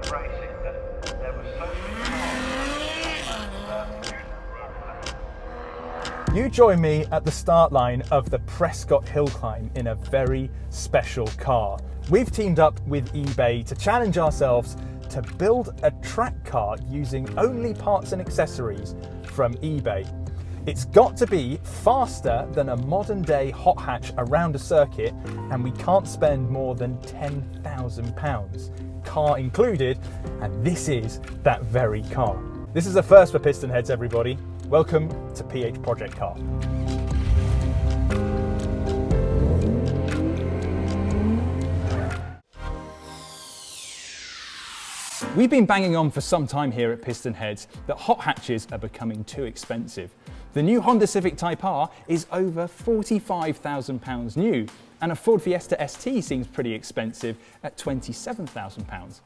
of racing that there were so many cars. You join me at the start line of the Prescott Hill Climb in a very special car. We've teamed up with eBay to challenge ourselves to build a track car using only parts and accessories from eBay. It's got to be faster than a modern day hot hatch around a circuit, and we can't spend more than £10,000, car included, and this is that very car. This is a first for Pistonheads, everybody. Welcome to PH Project Car. We've been banging on for some time here at Pistonheads that hot hatches are becoming too expensive. The new Honda Civic Type R is over £45,000 new, and a Ford Fiesta ST seems pretty expensive at £27,000.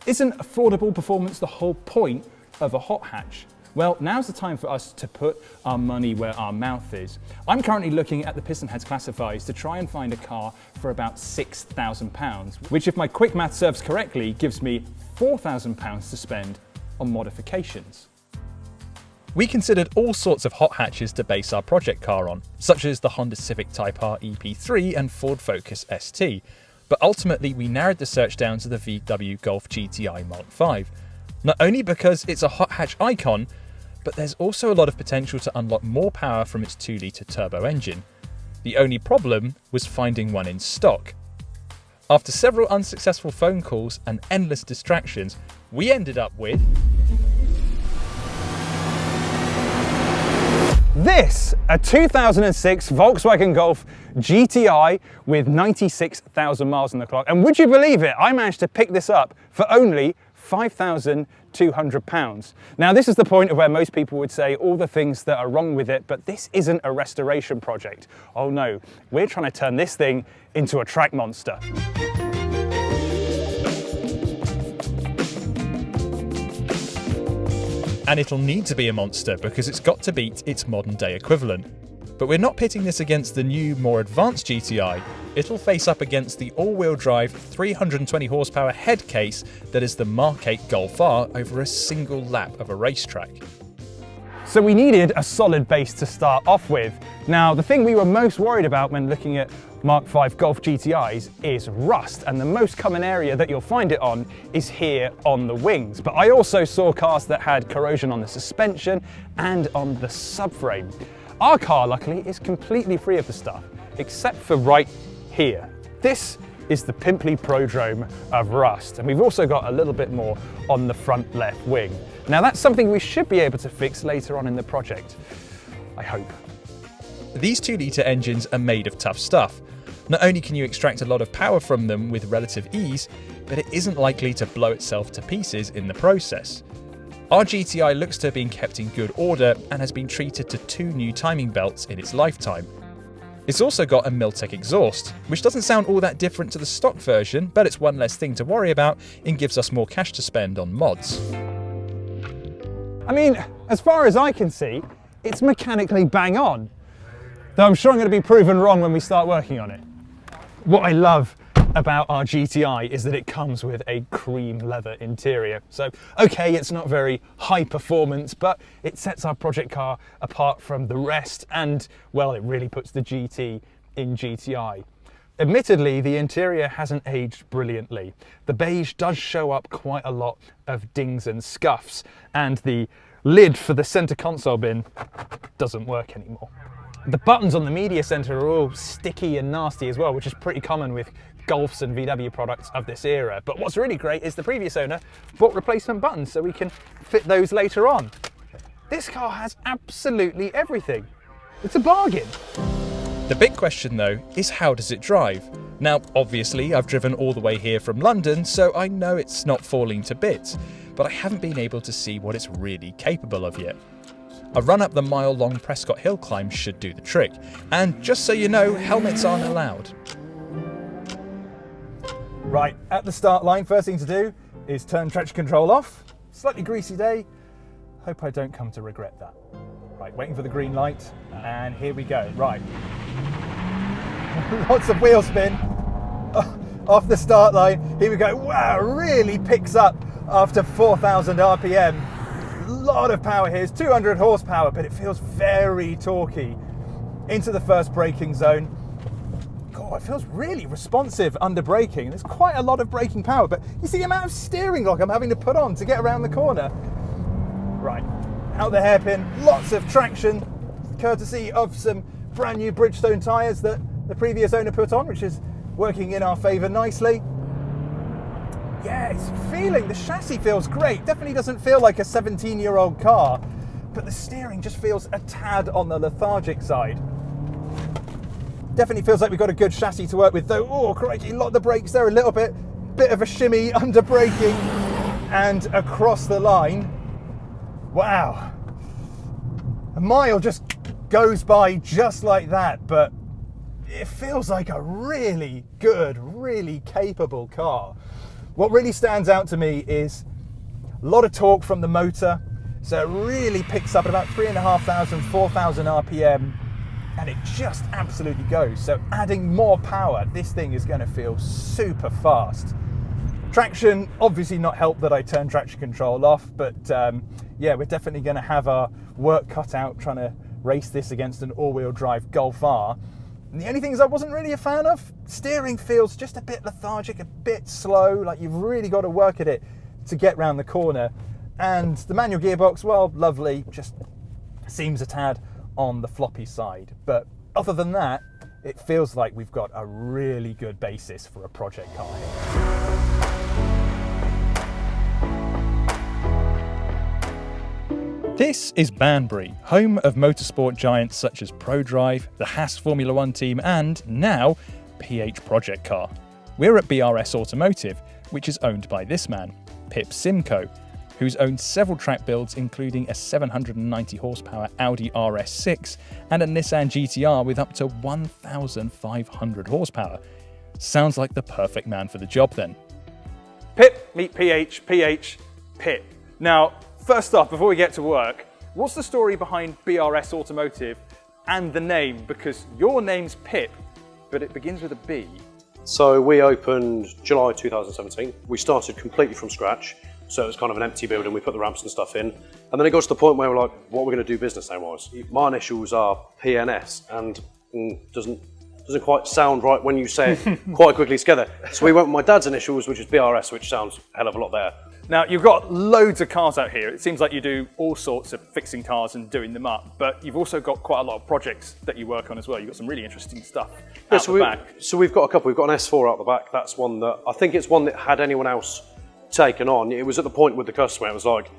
Isn't affordable performance the whole point of a hot hatch? Well, now's the time for us to put our money where our mouth is. I'm currently looking at the Pistonheads classifieds to try and find a car for about £6,000, which, if my quick math serves correctly, gives me £4,000 to spend on modifications. We considered all sorts of hot hatches to base our project car on, such as the Honda Civic Type R EP3 and Ford Focus ST, but ultimately we narrowed the search down to the VW Golf GTI Mk5. Not only because it's a hot hatch icon, but there's also a lot of potential to unlock more power from its 2-litre turbo engine. The only problem was finding one in stock. After several unsuccessful phone calls and endless distractions, we ended up with this, a 2006 Volkswagen Golf GTI with 96,000 miles on the clock. And would you believe it? I managed to pick this up for only £5,200. Now, this is the point of where most people would say all the things that are wrong with it, but this isn't a restoration project. Oh no, we're trying to turn this thing into a track monster. And it'll need to be a monster because it's got to beat its modern day equivalent. But we're not pitting this against the new, more advanced GTI. It'll face up against the all-wheel drive 320 horsepower head case that is the Mk8 Golf R over a single lap of a racetrack. So we needed a solid base to start off with. Now, the thing we were most worried about when looking at Mk5 Golf GTIs is rust, and the most common area that you'll find it on is here on the wings. But I also saw cars that had corrosion on the suspension and on the subframe. Our car, luckily, is completely free of the stuff, except for right here. This is the pimply prodrome of rust, and we've also got a little bit more on the front left wing. Now, that's something we should be able to fix later on in the project, I hope. These 2-litre engines are made of tough stuff. Not only can you extract a lot of power from them with relative ease, but it isn't likely to blow itself to pieces in the process. Our GTI looks to have been kept in good order and has been treated to 2 new timing belts in its lifetime. It's also got a Miltech exhaust, which doesn't sound all that different to the stock version, but it's one less thing to worry about and gives us more cash to spend on mods. I mean, as far as I can see, it's mechanically bang on. Though I'm sure I'm going to be proven wrong when we start working on it. What I love about our GTI is that it comes with a cream leather interior. So, okay, it's not very high performance, but it sets our project car apart from the rest, and, well, it really puts the GT in GTI. Admittedly, the interior hasn't aged brilliantly. The beige does show up quite a lot of dings and scuffs, and the lid for the center console bin doesn't work anymore. The buttons on the media center are all sticky and nasty as well, which is pretty common with Golfs and VW products of this era. But what's really great is the previous owner bought replacement buttons so we can fit those later on. This car has absolutely everything. It's a bargain. The big question though is, how does it drive? Now, obviously I've driven all the way here from London, so I know it's not falling to bits, but I haven't been able to see what it's really capable of yet. A run up the mile-long Prescott Hill climb should do the trick, and just so you know, helmets aren't allowed. Right, at the start line, first thing to do is turn traction control off. Slightly greasy day, hope I don't come to regret that. Right, waiting for the green light, and here we go, right. Lots of wheel spin off the start line, here we go. Wow, really picks up after 4,000 RPM. A lot of power here. It's 200 horsepower, but it feels very torquey. Into the first braking zone. God, it feels really responsive under braking. There's quite a lot of braking power, but you see the amount of steering lock I'm having to put on to get around the corner. Right, out the hairpin, lots of traction, courtesy of some brand new Bridgestone tyres that the previous owner put on, which is working in our favour nicely. Yeah, the chassis feels great. Definitely doesn't feel like a 17-year-old car, but the steering just feels a tad on the lethargic side. Definitely feels like we've got a good chassis to work with though. Oh, crikey, lock the brakes there a little bit of a shimmy under braking and across the line. Wow. A mile just goes by just like that, but it feels like a really good, really capable car. What really stands out to me is a lot of torque from the motor. So it really picks up at about 3,500, 4,000 RPM, and it just absolutely goes. So adding more power, this thing is going to feel super fast. Traction, obviously not helped that I turned traction control off, but yeah, we're definitely going to have our work cut out trying to race this against an all-wheel drive Golf R. And the only things I wasn't really a fan of, steering feels just a bit lethargic, a bit slow, like you've really got to work at it to get round the corner. And the manual gearbox, well, lovely, just seems a tad on the floppy side. But other than that, it feels like we've got a really good basis for a project car here. This is Banbury, home of motorsport giants such as ProDrive, the Haas Formula One team, and now PH Project Car. We're at BRS Automotive, which is owned by this man, Pip Simcoe, who's owned several track builds including a 790 horsepower Audi RS6 and a Nissan GTR with up to 1,500 horsepower. Sounds like the perfect man for the job then. Pip, meet PH, PH, Pip. Now, first off, before we get to work, what's the story behind BRS Automotive and the name? Because your name's Pip, but it begins with a B. So we opened July 2017. We started completely from scratch. So it was kind of an empty building. We put the ramps and stuff in. And then it got to the point where we're like, what are we going to do business name-wise? My initials are PNS and doesn't quite sound right when you say it quite quickly together. So we went with my dad's initials, which is BRS, which sounds a hell of a lot better. Now, you've got loads of cars out here. It seems like you do all sorts of fixing cars and doing them up, but you've also got quite a lot of projects that you work on as well. You've got some really interesting stuff out the back. So we've got a couple. We've got an S4 out the back. That's one that, I think it's one that had anyone else taken on. It was at the point with the customer, it was like,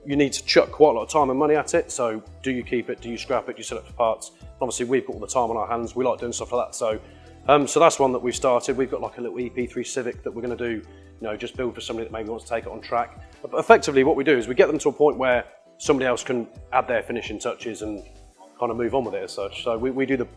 you need to chuck quite a lot of time and money at it. So do you keep it? Do you scrap it? Do you sell it for parts? Obviously, we've got all the time on our hands. We like doing stuff like that. So that's one that we've started. We've got like a little EP3 Civic that we're going to do, just build for somebody that maybe wants to take it on track. But effectively, what we do is we get them to a point where somebody else can add their finishing touches and kind of move on with it as such. So we do the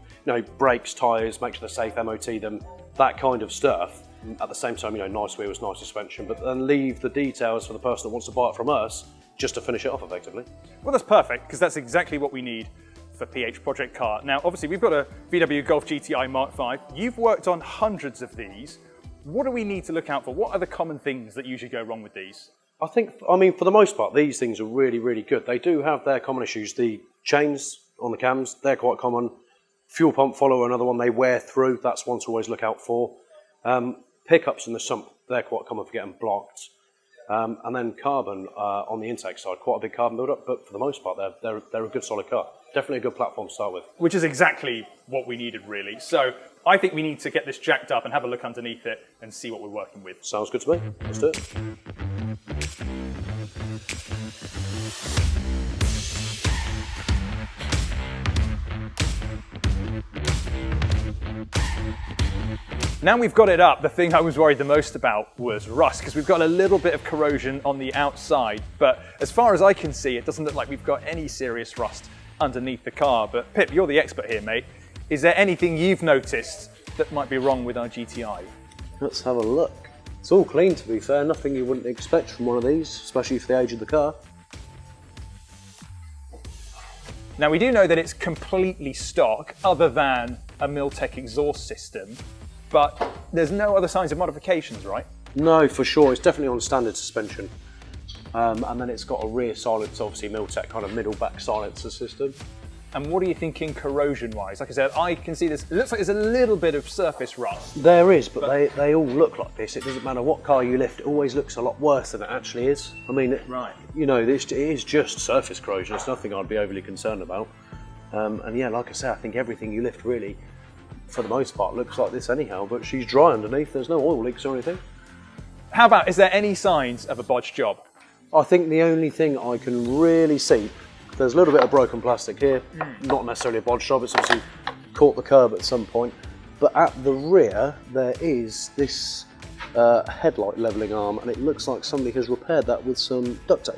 brakes, tyres, make sure they're safe, MOT them, that kind of stuff. At the same time, nice wheels, nice suspension, but then leave the details for the person that wants to buy it from us just to finish it off effectively. Well, that's perfect, because that's exactly what we need for PH Project Car. Now, obviously, we've got a VW Golf GTI Mark 5. You've worked on hundreds of these. What do we need to look out for? What are the common things that usually go wrong with these? I mean, for the most part, these things are really, really good. They do have their common issues. The chains on the cams, they're quite common. Fuel pump follower, another one, they wear through. That's one to always look out for. Pickups in the sump, they're quite common for getting blocked. And then carbon on the intake side, quite a big carbon build-up, but for the most part, they're a good solid car. Definitely a good platform to start with. Which is exactly what we needed, really. So I think we need to get this jacked up and have a look underneath it and see what we're working with. Sounds good to me. Let's do it. Now we've got it up, the thing I was worried the most about was rust, because we've got a little bit of corrosion on the outside, but as far as I can see, it doesn't look like we've got any serious rust underneath the car. But Pip, you're the expert here, mate. Is there anything you've noticed that might be wrong with our GTI? Let's have a look. It's all clean, to be fair. Nothing you wouldn't expect from one of these, especially for the age of the car. Now we do know that it's completely stock, other than a Miltech exhaust system, but there's no other signs of modifications, right? No, for sure. It's definitely on standard suspension. and then it's got a rear silence, obviously Miltech kind of middle back silencer system. And what are you thinking corrosion-wise? Like I said, I can see this, it looks like there's a little bit of surface rust. There is, but they all look like this. It doesn't matter what car you lift, it always looks a lot worse than it actually is. I mean, Right. You know, it is just surface corrosion. It's nothing I'd be overly concerned about. And yeah, like I say, I think everything you lift really, for the most part, looks like this anyhow, but she's dry underneath. There's no oil leaks or anything. How about, is there any signs of a bodged job? I think the only thing I can really see, there's a little bit of broken plastic here, not necessarily a bodge job, it's obviously caught the curb at some point, but at the rear there is this headlight levelling arm, and it looks like somebody has repaired that with some duct tape.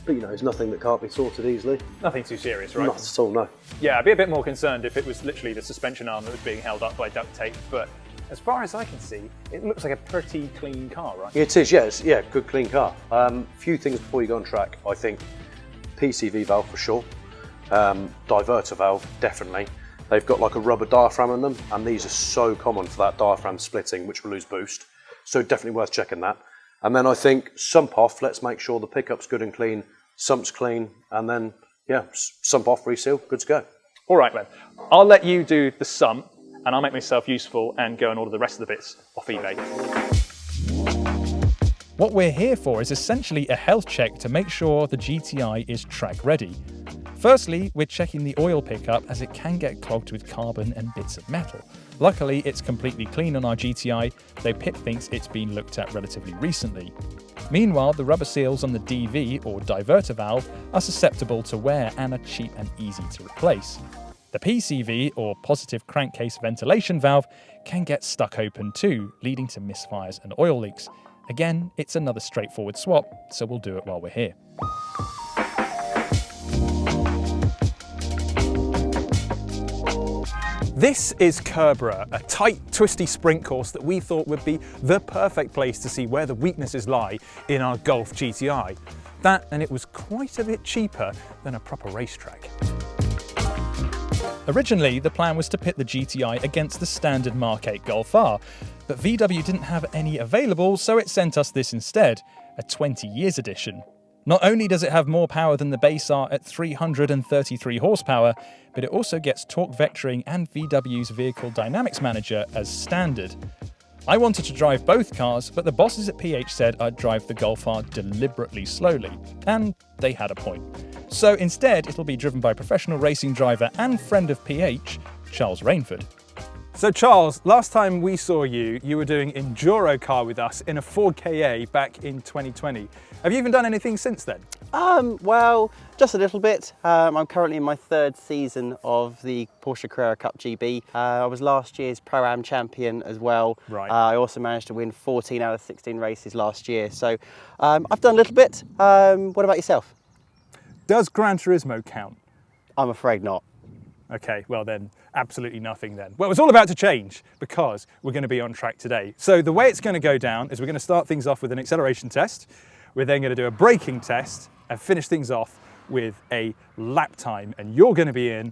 But you know, it's nothing that can't be sorted easily. Nothing too serious, right? Not at all, no. Yeah, I'd be a bit more concerned if it was literally the suspension arm that was being held up by duct tape, but as far as I can see, it looks like a pretty clean car, right? It is, yes, yeah, good clean car. Few things before you go on track, I think. PCV valve for sure, diverter valve definitely. They've got like a rubber diaphragm in them, and these are so common for that diaphragm splitting, which will lose boost. So definitely worth checking that. And then I think sump off, let's make sure the pickup's good and clean, sump's clean, and then yeah, sump off, reseal, good to go. All right, Glenn, I'll let you do the sump, and I'll make myself useful and go and order the rest of the bits off eBay. What we're here for is essentially a health check to make sure the GTI is track ready. Firstly, we're checking the oil pickup as it can get clogged with carbon and bits of metal. Luckily, it's completely clean on our GTI, though Pip thinks it's been looked at relatively recently. Meanwhile, the rubber seals on the DV or diverter valve are susceptible to wear and are cheap and easy to replace. The PCV or positive crankcase ventilation valve can get stuck open too, leading to misfires and oil leaks. Again, it's another straightforward swap, so we'll do it while we're here. This is Kerbera, a tight, twisty sprint course that we thought would be the perfect place to see where the weaknesses lie in our Golf GTI. That, and it was quite a bit cheaper than a proper racetrack. Originally, the plan was to pit the GTI against the standard Mk8 Golf R, but VW didn't have any available, so it sent us this instead, a 20 years edition. Not only does it have more power than the base R at 333 horsepower, but it also gets torque vectoring and VW's Vehicle Dynamics Manager as standard. I wanted to drive both cars, but the bosses at PH said I'd drive the Golf R deliberately slowly, and they had a point. So instead, it'll be driven by professional racing driver and friend of PH, Charles Rainford. So Charles, last time we saw you, you were doing Enduro car with us in a Ford Ka back in 2020. Have you even done anything since then? Well, just a little bit. I'm currently in my third season of the Porsche Carrera Cup GB. I was last year's Pro-Am champion as well. Right. I also managed to win 14 out of 16 races last year. So I've done a little bit. What about yourself? Does Gran Turismo count? I'm afraid not. Okay, well then, absolutely nothing then. Well, it's all about to change because we're going to be on track today. So the way it's going to go down is we're going to start things off with an acceleration test. We're then going to do a braking test and finish things off with a lap time. And you're going to be in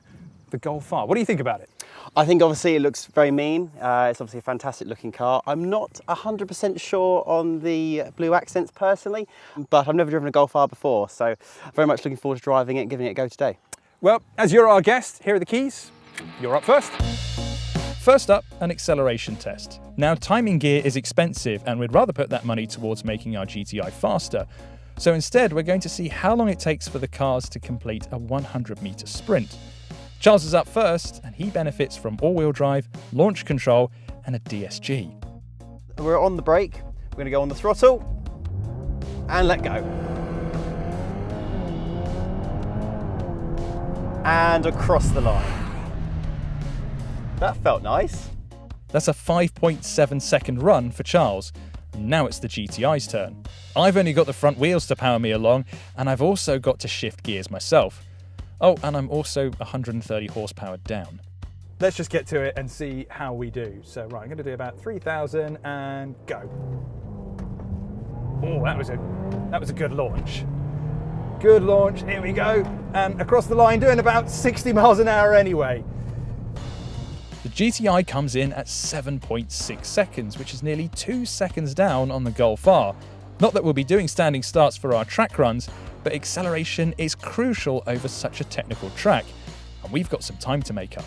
the Golf R. What do you think about it? I think obviously it looks very mean. It's obviously a fantastic looking car. I'm not 100% sure on the blue accents personally, but I've never driven a Golf R before. So very much looking forward to driving it and giving it a go today. Well, as you're our guest, here are the keys. You're up first. First up, an acceleration test. Now, timing gear is expensive, and we'd rather put that money towards making our GTI faster. So instead, we're going to see how long it takes for the cars to complete a 100-metre sprint. Charles is up first, and he benefits from all-wheel drive, launch control, and a DSG. We're on the brake. We're going to go on the throttle and let go. And across the line. That felt nice. That's a 5.7 second run for Charles. Now it's the GTI's turn. I've only got the front wheels to power me along, and I've also got to shift gears myself. Oh, and I'm also 130 horsepower down. Let's just get to it and see how we do. So right, I'm going to do about 3,000 and go. Oh, that was a good launch. Good launch, here we go. And across the line doing about 60 miles an hour anyway. The GTI comes in at 7.6 seconds, which is nearly 2 seconds down on the Golf R. Not that we'll be doing standing starts for our track runs, but acceleration is crucial over such a technical track, and we've got some time to make up.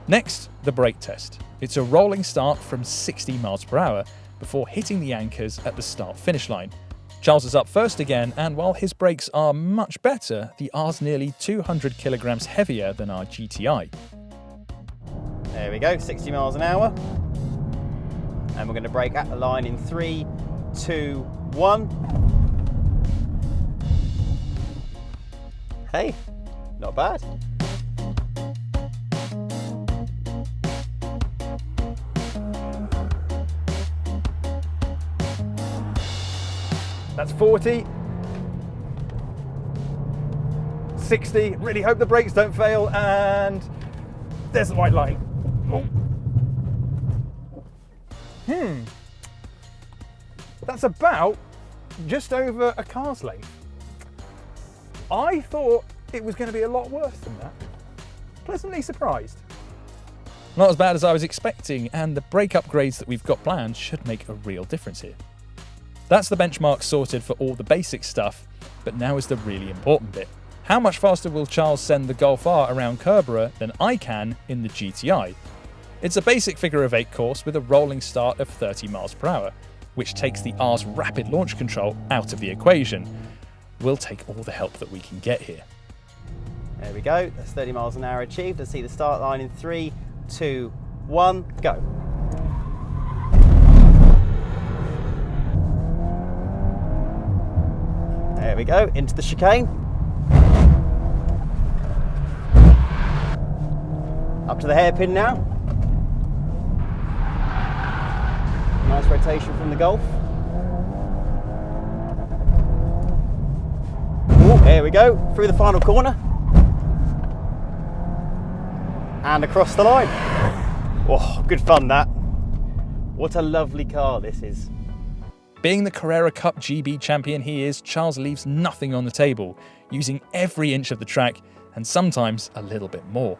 Next, the brake test. It's a rolling start from 60 miles per hour before hitting the anchors at the start-finish line. Charles is up first again, and while his brakes are much better, the R's nearly 200 kilograms heavier than our GTI. There we go, 60 miles an hour. And we're going to brake at the line in 3, 2, 1. Hey, not bad. That's 40. 60. Really hope the brakes don't fail, and there's the white line. Oh. That's about just over a car's length. I thought it was going to be a lot worse than that. Pleasantly surprised. Not as bad as I was expecting, and the brake upgrades that we've got planned should make a real difference here. That's the benchmark sorted for all the basic stuff, but now is the really important bit. How much faster will Charles send the Golf R around Kerbera than I can in the GTI? It's a basic figure of 8 course with a rolling start of 30 miles per hour, which takes the R's rapid launch control out of the equation. We'll take all the help that we can get here. There we go, that's 30 miles an hour achieved. Let's see the start line in 3, 2, 1, go. There we go, into the chicane. Up to the hairpin now. Nice rotation from the Golf. Ooh, there we go, through the final corner. And across the line. Oh, good fun that. What a lovely car this is. Being the Carrera Cup GB champion he is, Charles leaves nothing on the table, using every inch of the track and sometimes a little bit more.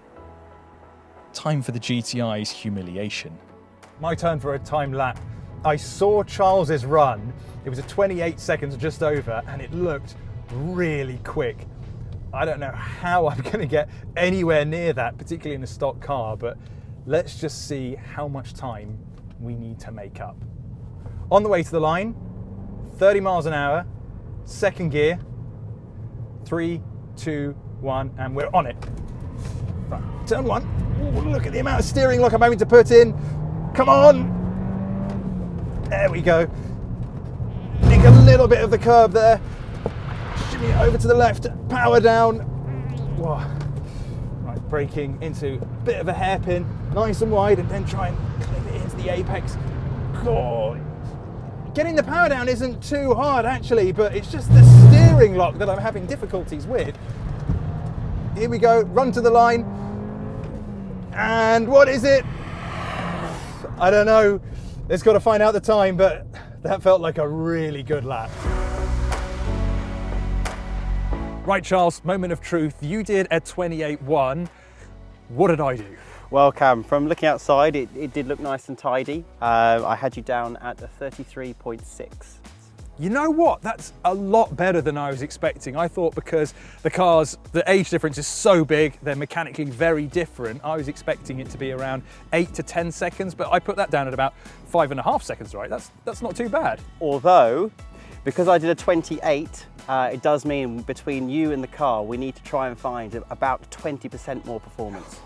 Time for the GTI's humiliation. My turn for a time lap. I saw Charles's run. It was a 28 seconds just over, and it looked really quick. I don't know how I'm going to get anywhere near that, particularly in a stock car, but let's just see how much time we need to make up. On the way to the line, 30 miles an hour, second gear, 3, 2, 1, and we're on it. Right, turn 1. Ooh, look at the amount of steering lock I'm having to put in. Come on. There we go. Nick a little bit of the curb there. Shimmy it over to the left, power down. Whoa. Right, braking into a bit of a hairpin, nice and wide, and then try and clip it into the apex. God. Getting the power down isn't too hard actually, but it's just the steering lock that I'm having difficulties with. Here we go, run to the line. And what is it? I don't know. It's got to find out the time, but that felt like a really good lap. Right, Charles, moment of truth. You did a 28.1. What did I do? Well, Cam, from looking outside, it did look nice and tidy. I had you down at a 33.6. You know what? That's a lot better than I was expecting. I thought because the age difference is so big, they're mechanically very different. I was expecting it to be around 8 to 10 seconds, but I put that down at about 5.5 seconds, right? That's not too bad. Although, because I did a 28, it does mean between you and the car, we need to try and find about 20% more performance.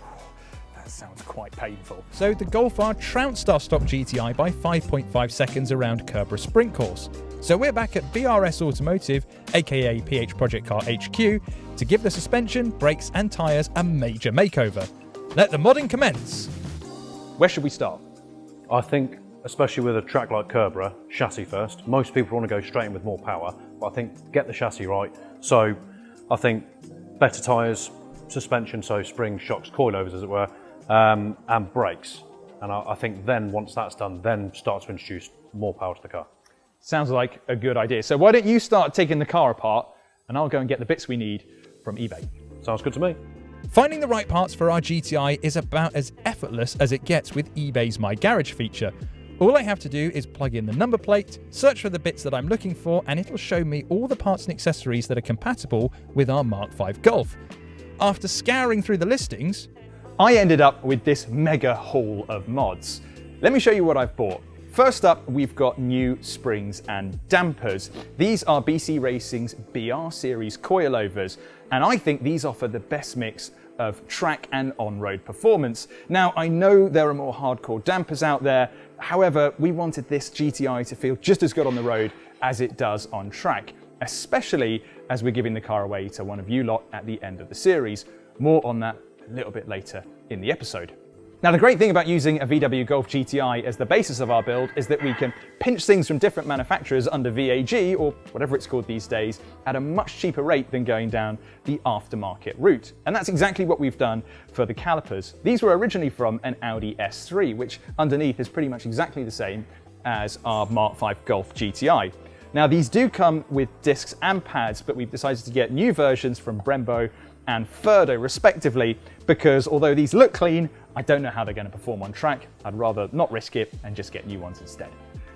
That sounds quite painful. So the Golf R trounced our stock GTI by 5.5 seconds around Kerbera Sprint Course. So we're back at BRS Automotive, aka PH Project Car HQ, to give the suspension, brakes and tyres a major makeover. Let the modding commence. Where should we start? I think, especially with a track like Kerbera, chassis first. Most people want to go straight in with more power, but I think get the chassis right. So I think better tyres, suspension, so springs, shocks, coilovers as it were, and brakes. And I think then once that's done, then start to introduce more power to the car. Sounds like a good idea. So why don't you start taking the car apart and I'll go and get the bits we need from eBay. Sounds good to me. Finding the right parts for our GTI is about as effortless as it gets with eBay's My Garage feature. All I have to do is plug in the number plate, search for the bits that I'm looking for, and it'll show me all the parts and accessories that are compatible with our Mk5 Golf. After scouring through the listings, I ended up with this mega haul of mods. Let me show you what I've bought. First up, we've got new springs and dampers. These are BC Racing's BR series coilovers, and I think these offer the best mix of track and on-road performance. Now, I know there are more hardcore dampers out there. However, we wanted this GTI to feel just as good on the road as it does on track, especially as we're giving the car away to one of you lot at the end of the series. More on that a little bit later in the episode. Now, the great thing about using a VW Golf GTI as the basis of our build is that we can pinch things from different manufacturers under VAG, or whatever it's called these days, at a much cheaper rate than going down the aftermarket route. And that's exactly what we've done for the calipers. These were originally from an Audi S3, which underneath is pretty much exactly the same as our Mk5 Golf GTI. Now, these do come with discs and pads, but we've decided to get new versions from Brembo and Ferdo respectively, because although these look clean, I don't know how they're going to perform on track. I'd rather not risk it and just get new ones instead.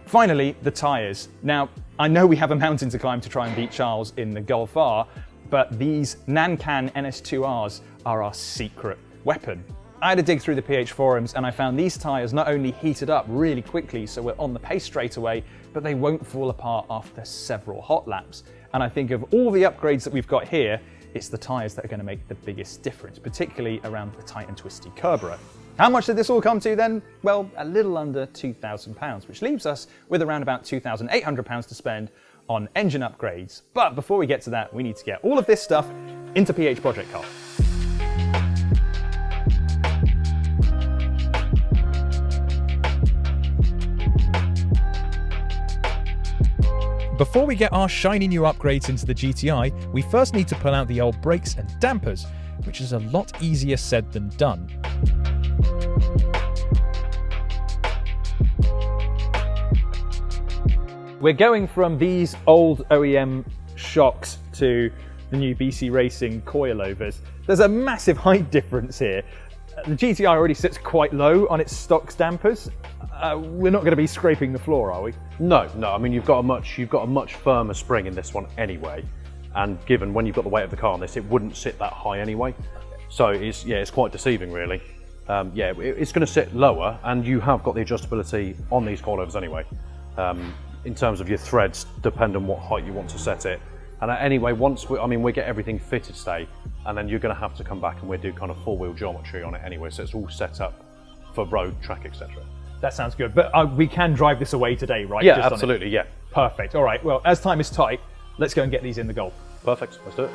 Finally, the tyres. Now, I know we have a mountain to climb to try and beat Charles in the Golf R, but these Nankan NS2Rs are our secret weapon. I had to dig through the PH forums and I found these tyres not only heated up really quickly, so we're on the pace straight away, but they won't fall apart after several hot laps. And I think of all the upgrades that we've got here, it's the tyres that are going to make the biggest difference, particularly around the tight and twisty carburetor. How much did this all come to then? Well, a little under £2,000, which leaves us with around about £2,800 to spend on engine upgrades. But before we get to that, we need to get all of this stuff into PH Project Car. Before we get our shiny new upgrades into the GTI, we first need to pull out the old brakes and dampers, which is a lot easier said than done. We're going from these old OEM shocks to the new BC Racing coilovers. There's a massive height difference here. The GTI already sits quite low on its stock dampers. We're not going to be scraping the floor, are we? No. I mean, you've got a much firmer spring in this one anyway, and given when you've got the weight of the car on this, it wouldn't sit that high anyway. So it's quite deceiving, really. It's going to sit lower, and you have got the adjustability on these coilovers anyway. In terms of your threads, depend on what height you want to set it. And anyway, we get everything fitted today, and then you're going to have to come back and we do kind of four-wheel geometry on it anyway, so it's all set up for road, track, etc. That sounds good, but we can drive this away today, right? Yeah, absolutely, yeah. Perfect. All right, well, as time is tight, let's go and get these in the Golf. Perfect, let's do it.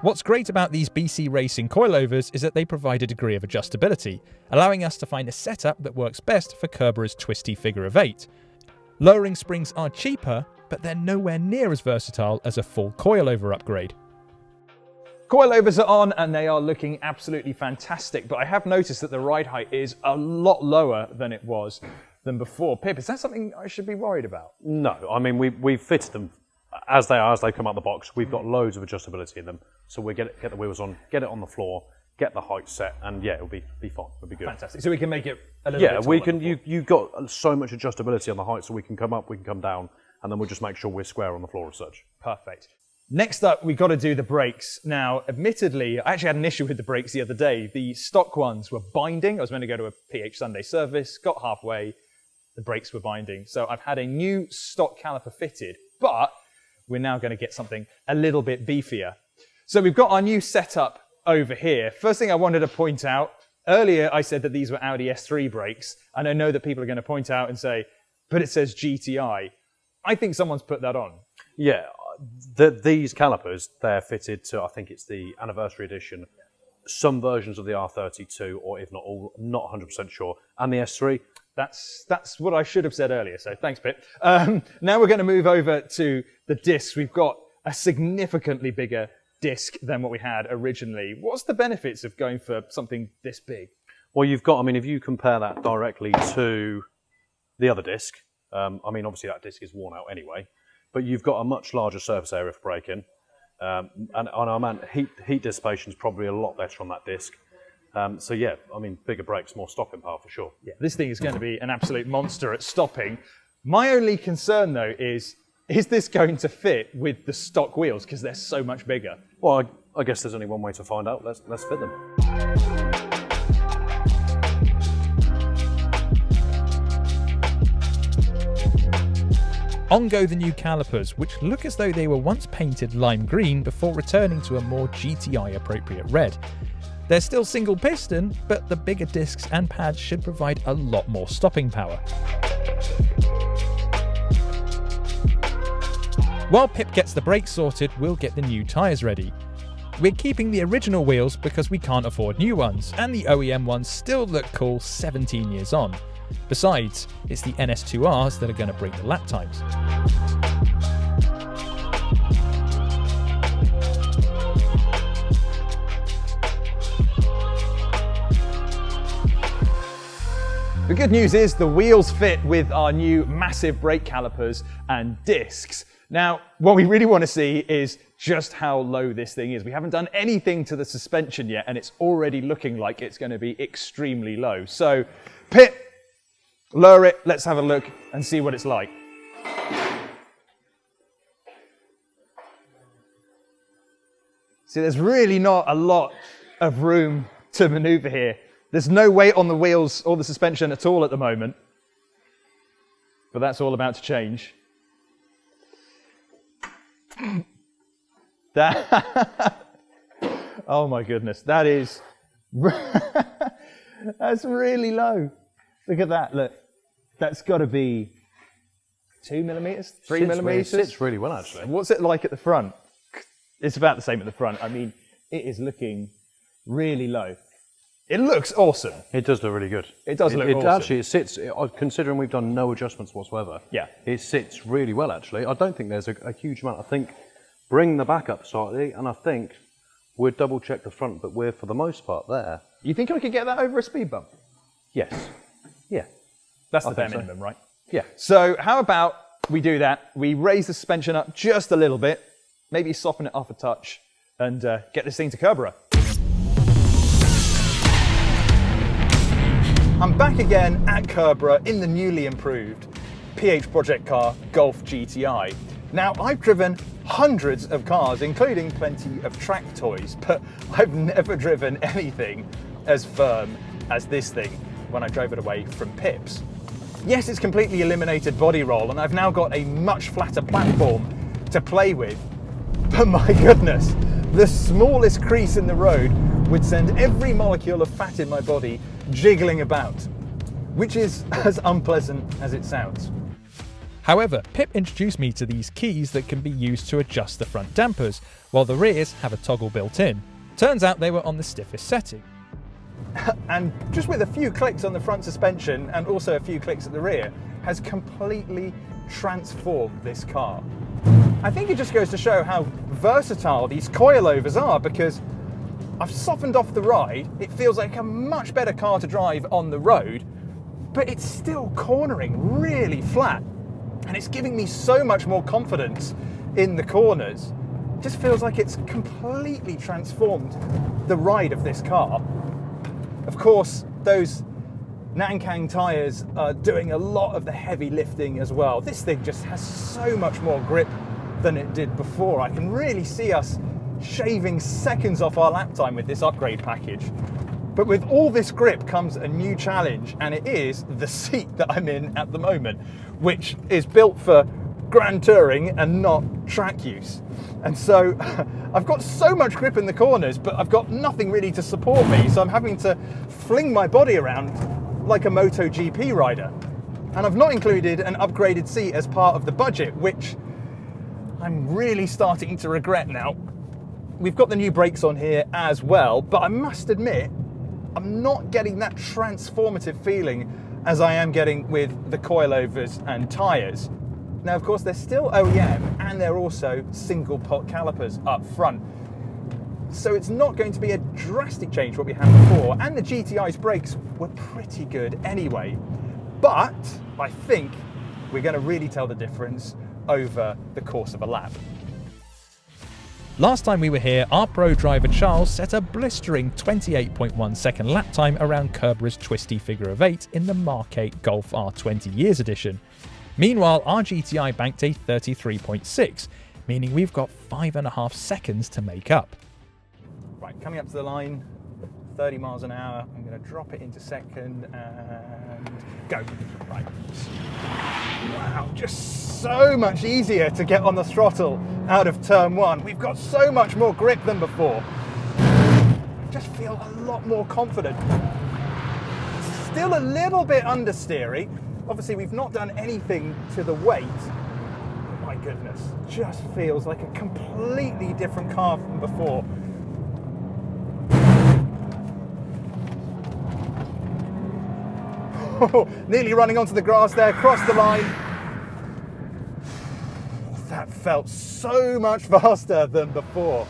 What's great about these BC Racing coilovers is that they provide a degree of adjustability, allowing us to find a setup that works best for Kerber's twisty figure of 8. Lowering springs are cheaper, but they're nowhere near as versatile as a full coilover upgrade. Coilovers are on and they are looking absolutely fantastic, but I have noticed that the ride height is a lot lower than it was than before. Pip, is that something I should be worried about? No, I mean, we've fitted them as they come out of the box. We've got loads of adjustability in them, so we get the wheels on, get it on the floor, get the height set, and yeah, it'll be fine. It'll be good. Fantastic. So we can make it a little bit taller. Yeah, we can. You've got so much adjustability on the height, so we can come up, we can come down, and then we'll just make sure we're square on the floor as such. Perfect. Next up, we've got to do the brakes. Now, admittedly, I actually had an issue with the brakes the other day. The stock ones were binding. I was meant to go to a PH Sunday service, got halfway, the brakes were binding. So I've had a new stock caliper fitted, but we're now going to get something a little bit beefier. So we've got our new setup over here. First thing I wanted to point out, earlier I said that these were Audi S3 brakes, and I know that people are going to point out and say, but it says GTI. I think someone's put that on. Yeah. These calipers, they're fitted to, I think it's the anniversary edition, some versions of the R32, or if not all, not 100% sure, and the S3. That's what I should have said earlier, so thanks, Pip. Now we're going to move over to the discs. We've got a significantly bigger disc than what we had originally. What's the benefits of going for something this big? Well, you've got, I mean, if you compare that directly to the other disc, obviously that disc is worn out anyway, but you've got a much larger surface area for braking. And heat dissipation is probably a lot better on that disc. So yeah, I mean, bigger brakes, more stopping power for sure. Yeah, this thing is going to be an absolute monster at stopping. My only concern though is this going to fit with the stock wheels because they're so much bigger? Well, I guess there's only one way to find out. Let's fit them. On go the new calipers, which look as though they were once painted lime green before returning to a more GTI appropriate red. They're still single piston, but the bigger discs and pads should provide a lot more stopping power. While Pip gets the brakes sorted, we'll get the new tyres ready. We're keeping the original wheels because we can't afford new ones, and the OEM ones still look cool 17 years on. Besides, it's the NS2Rs that are going to bring the lap times. The good news is the wheels fit with our new massive brake calipers and discs. Now, what we really want to see is just how low this thing is. We haven't done anything to the suspension yet, and it's already looking like it's going to be extremely low. So, Pip, lower it, let's have a look and see what it's like. See, there's really not a lot of room to maneuver here. There's no weight on the wheels or the suspension at all at the moment. But that's all about to change. Oh my goodness, that is, that's really low. Look at that, look. That's got to be 2 millimeters, 3 millimeters. It sits really well, actually. What's it like at the front? It's about the same at the front. I mean, it is looking really low. It looks awesome. It does look really good. It does look awesome. Actually, it sits, considering we've done no adjustments whatsoever, yeah, it sits really well, actually. I don't think there's a huge amount. I think bring the back up slightly, and I think we'll double check the front, but we're, for the most part, there. You think I could get that over a speed bump? Yes. Yeah. That's the bare minimum, right? Yeah. So how about we do that? We raise the suspension up just a little bit, maybe soften it off a touch, and get this thing to Kerberer. I'm back again at Kerberer in the newly improved PH project car Golf GTI. Now, I've driven hundreds of cars, including plenty of track toys, but I've never driven anything as firm as this thing when I drove it away from Pip's. Yes, it's completely eliminated body roll, and I've now got a much flatter platform to play with, but my goodness, the smallest crease in the road would send every molecule of fat in my body jiggling about, which is as unpleasant as it sounds. However, Pip introduced me to these keys that can be used to adjust the front dampers, while the rears have a toggle built in. Turns out they were on the stiffest setting. And just with a few clicks on the front suspension and also a few clicks at the rear has completely transformed this car. I think it just goes to show how versatile these coilovers are, because I've softened off the ride. It feels like a much better car to drive on the road, but it's still cornering really flat. And it's giving me so much more confidence in the corners. It just feels like it's completely transformed the ride of this car. Of course, those Nankang tyres are doing a lot of the heavy lifting as well. This thing just has so much more grip than it did before. I can really see us shaving seconds off our lap time with this upgrade package. But with all this grip comes a new challenge, and it is the seat that I'm in at the moment, which is built for grand touring and not track use. And so I've got so much grip in the corners, but I've got nothing really to support me, so I'm having to fling my body around like a MotoGP rider. And I've not included an upgraded seat as part of the budget, which I'm really starting to regret now. We've got the new brakes on here as well, but I must admit, I'm not getting that transformative feeling as I am getting with the coilovers and tyres. Now, of course, they're still OEM, and they're also single pot calipers up front. So it's not going to be a drastic change what we had before, and the GTI's brakes were pretty good anyway. But I think we're going to really tell the difference over the course of a lap. Last time we were here, our pro driver Charles set a blistering 28.1 second lap time around Kerber's twisty figure of 8 in the Mk8 Golf R 20 years edition. Meanwhile, our GTI banked a 33.6, meaning we've got 5.5 seconds to make up. Right, coming up to the line, 30 miles an hour. I'm going to drop it into second and go. Right. Wow, just so much easier to get on the throttle out of turn 1. We've got so much more grip than before. I just feel a lot more confident. Still a little bit understeery. Obviously, we've not done anything to the weight. My goodness, just feels like a completely different car from before. Nearly running onto the grass there, crossed the line. That felt so much faster than before.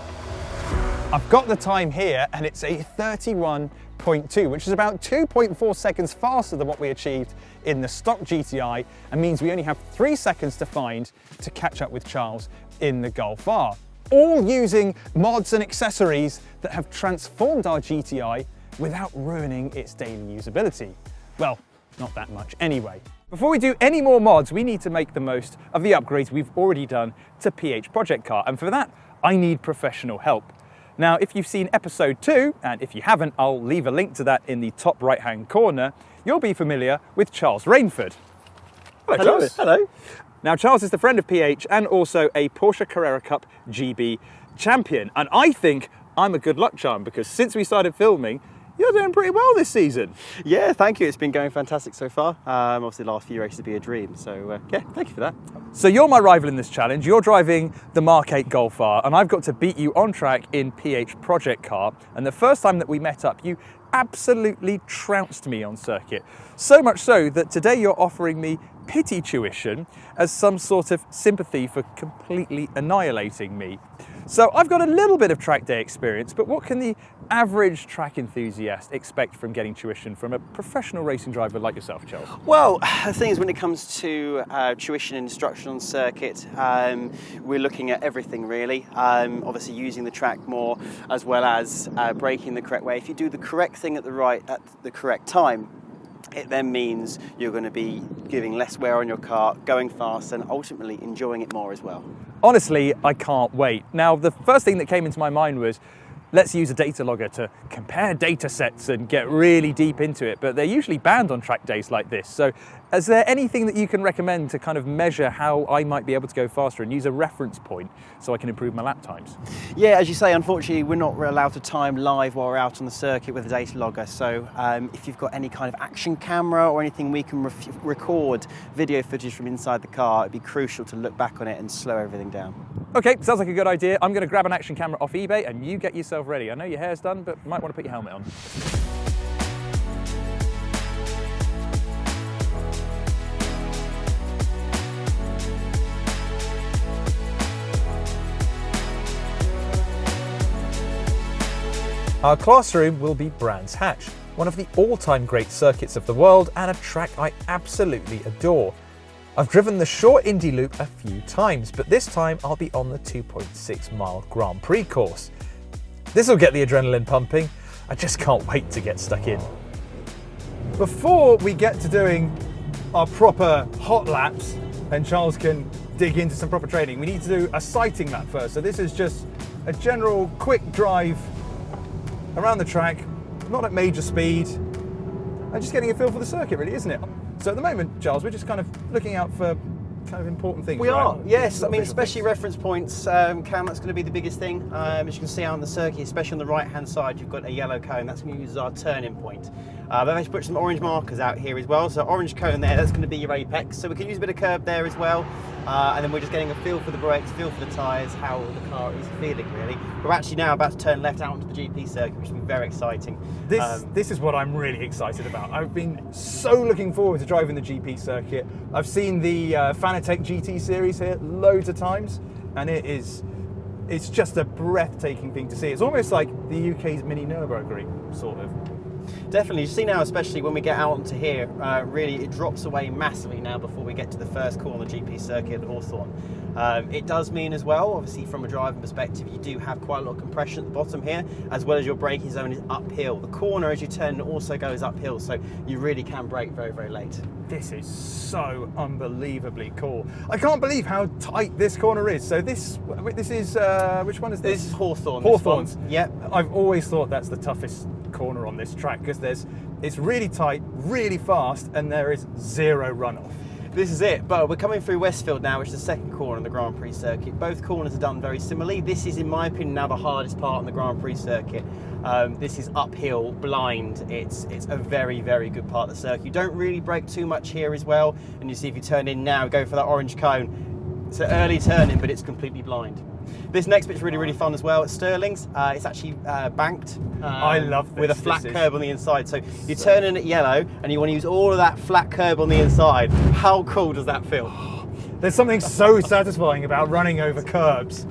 I've got the time here and it's a 31.2, which is about 2.4 seconds faster than what we achieved in the stock GTI, and means we only have 3 seconds to find to catch up with Charles in the Golf R. All using mods and accessories that have transformed our GTI without ruining its daily usability. Well, not that much anyway. Before we do any more mods, we need to make the most of the upgrades we've already done to PH Project Car, and for that, I need professional help. Now, if you've seen episode 2, and if you haven't, I'll leave a link to that in the top right-hand corner, you'll be familiar with Charles Rainford. Hello, Charles. Hello. Now, Charles is the friend of PH and also a Porsche Carrera Cup GB champion, and I think I'm a good luck charm because since we started filming, you're doing pretty well this season. Yeah, thank you. It's been going fantastic so far. Obviously, the last few races have been a dream. So, yeah, thank you for that. So you're my rival in this challenge. You're driving the Mk8 Golf R, and I've got to beat you on track in PH Project Car. And the first time that we met up, you absolutely trounced me on circuit. So much so that today you're offering me pity tuition as some sort of sympathy for completely annihilating me. So I've got a little bit of track day experience, but what can the average track enthusiast expect from getting tuition from a professional racing driver like yourself, Charles? Well, the thing is, when it comes to tuition and instruction on circuit, we're looking at everything really. Obviously using the track more, as well as braking the correct way. If you do the correct thing at the correct time, it then means you're going to be giving less wear on your car, going fast, and ultimately enjoying it more as well. Honestly, I can't wait. Now, the first thing that came into my mind was, let's use a data logger to compare data sets and get really deep into it, but they're usually banned on track days like this. So is there anything that you can recommend to kind of measure how I might be able to go faster and use a reference point so I can improve my lap times? Yeah, as you say, unfortunately, we're not allowed to time live while we're out on the circuit with a data logger. So if you've got any kind of action camera or anything we can record video footage from inside the car, it'd be crucial to look back on it and slow everything down. Okay, sounds like a good idea. I'm going to grab an action camera off eBay and you get yourself ready. I know your hair's done, but you might want to put your helmet on. Our classroom will be Brands Hatch, one of the all-time great circuits of the world and a track I absolutely adore. I've driven the short Indy Loop a few times, but this time I'll be on the 2.6 mile Grand Prix course. This'll get the adrenaline pumping. I just can't wait to get stuck in. Before we get to doing our proper hot laps and Charles can dig into some proper training, we need to do a sighting lap first. So this is just a general quick drive around the track, not at major speed, and just getting a feel for the circuit really, isn't it? So at the moment, Charles, we're just kind of looking out for kind of important things. We right? are, yes. I mean, Visual especially things. reference points. Cam, that's going to be the biggest thing. As you can see out on the circuit, especially on the right-hand side, you've got a yellow cone. That's going to use as our turning point. But I've actually put some orange markers out here as well. So orange cone there, that's going to be your apex. So we can use a bit of curb there as well. And then we're just getting a feel for the brakes, feel for the tyres, how the car is feeling really. We're actually now about to turn left out onto the GP circuit, which will be very exciting. This is what I'm really excited about. I've been so looking forward to driving the GP circuit. I've seen the Fanatec GT series here loads of times, and it's just a breathtaking thing to see. It's almost like the UK's mini Nürburgring, sort of. Definitely. You see now, especially when we get out onto here, really it drops away massively now before we get to the first corner on the GP circuit at Hawthorne. It does mean as well, obviously from a driving perspective, you do have quite a lot of compression at the bottom here, as well as your braking zone is uphill. The corner as you turn also goes uphill, so you really can brake very, very late. This is so unbelievably cool. I can't believe how tight this corner is. So this is, which one is this? This is Hawthorne. Hawthorne's. Yep. I've always thought that's the toughest corner on this track because it's really tight, really fast, and there is zero runoff. This is it, but we're coming through Westfield now, which is the second corner on the Grand Prix circuit. Both corners are done very similarly. This is, in my opinion, now the hardest part on the Grand Prix circuit. This is uphill, blind. It's a very, very good part of the circuit. You don't really brake too much here as well. And you see if you turn in now, go for that orange cone. It's an early turning, but it's completely blind. This next bit's really, really fun as well. At Stirling's, it's actually banked. I love this. With a flat curb on the inside. So you turn in at yellow and you want to use all of that flat curb on the inside. How cool does that feel? There's something so satisfying about running over curbs.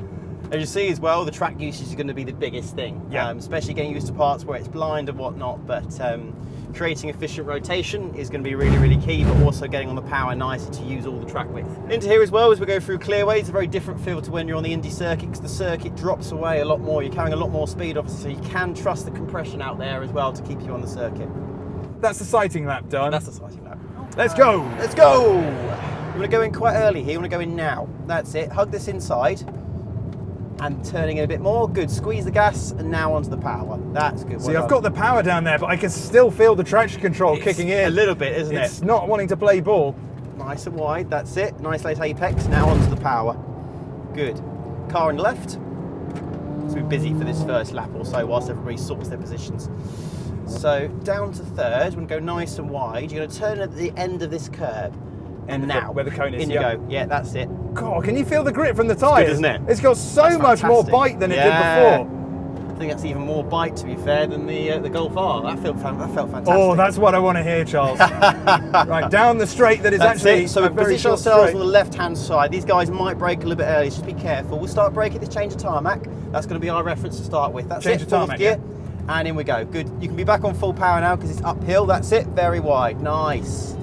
As you see as well, the track usage is going to be the biggest thing. Yeah. Especially getting used to parts where it's blind and whatnot, but creating efficient rotation is going to be really, really key, but also getting on the power nicely to use all the track width. Into here as well, as we go through clearways, it's a very different feel to when you're on the Indy circuit, because the circuit drops away a lot more. You're carrying a lot more speed, obviously, so you can trust the compression out there as well to keep you on the circuit. That's the sighting lap done. That's the sighting lap. Let's go. Let's go! You want to go in quite early here, you want to go in now. That's it, hug this inside. And turning in a bit more, good. Squeeze the gas and now onto the power. That's good. See, I've got the power down there, but I can still feel the traction control kicking in. A little bit, isn't it? It's not wanting to play ball. Nice and wide, that's it. Nice late apex, now onto the power. Good. Car on the left. It's been busy for this first lap or so whilst everybody sorts their positions. So down to third, we're going to go nice and wide. You're going to turn at the end of this curb. And now, where the cone is, in you go. Yeah, that's it. God, can you feel the grip from the tyres? Good, isn't it? It's got so much more bite than it did before. I think that's even more bite, to be fair, than the Golf R. That felt fantastic. Oh, that's what I want to hear, Charles. Right, down the straight that is actually so a we very position short ourselves straight. on the left-hand side. These guys might brake a little bit early, so just be careful. We'll start braking this change of tarmac. That's going to be our reference to start with. That's Change it, of tarmac, fourth gear. And in we go. Good. You can be back on full power now because it's uphill. That's it. Very wide. Nice.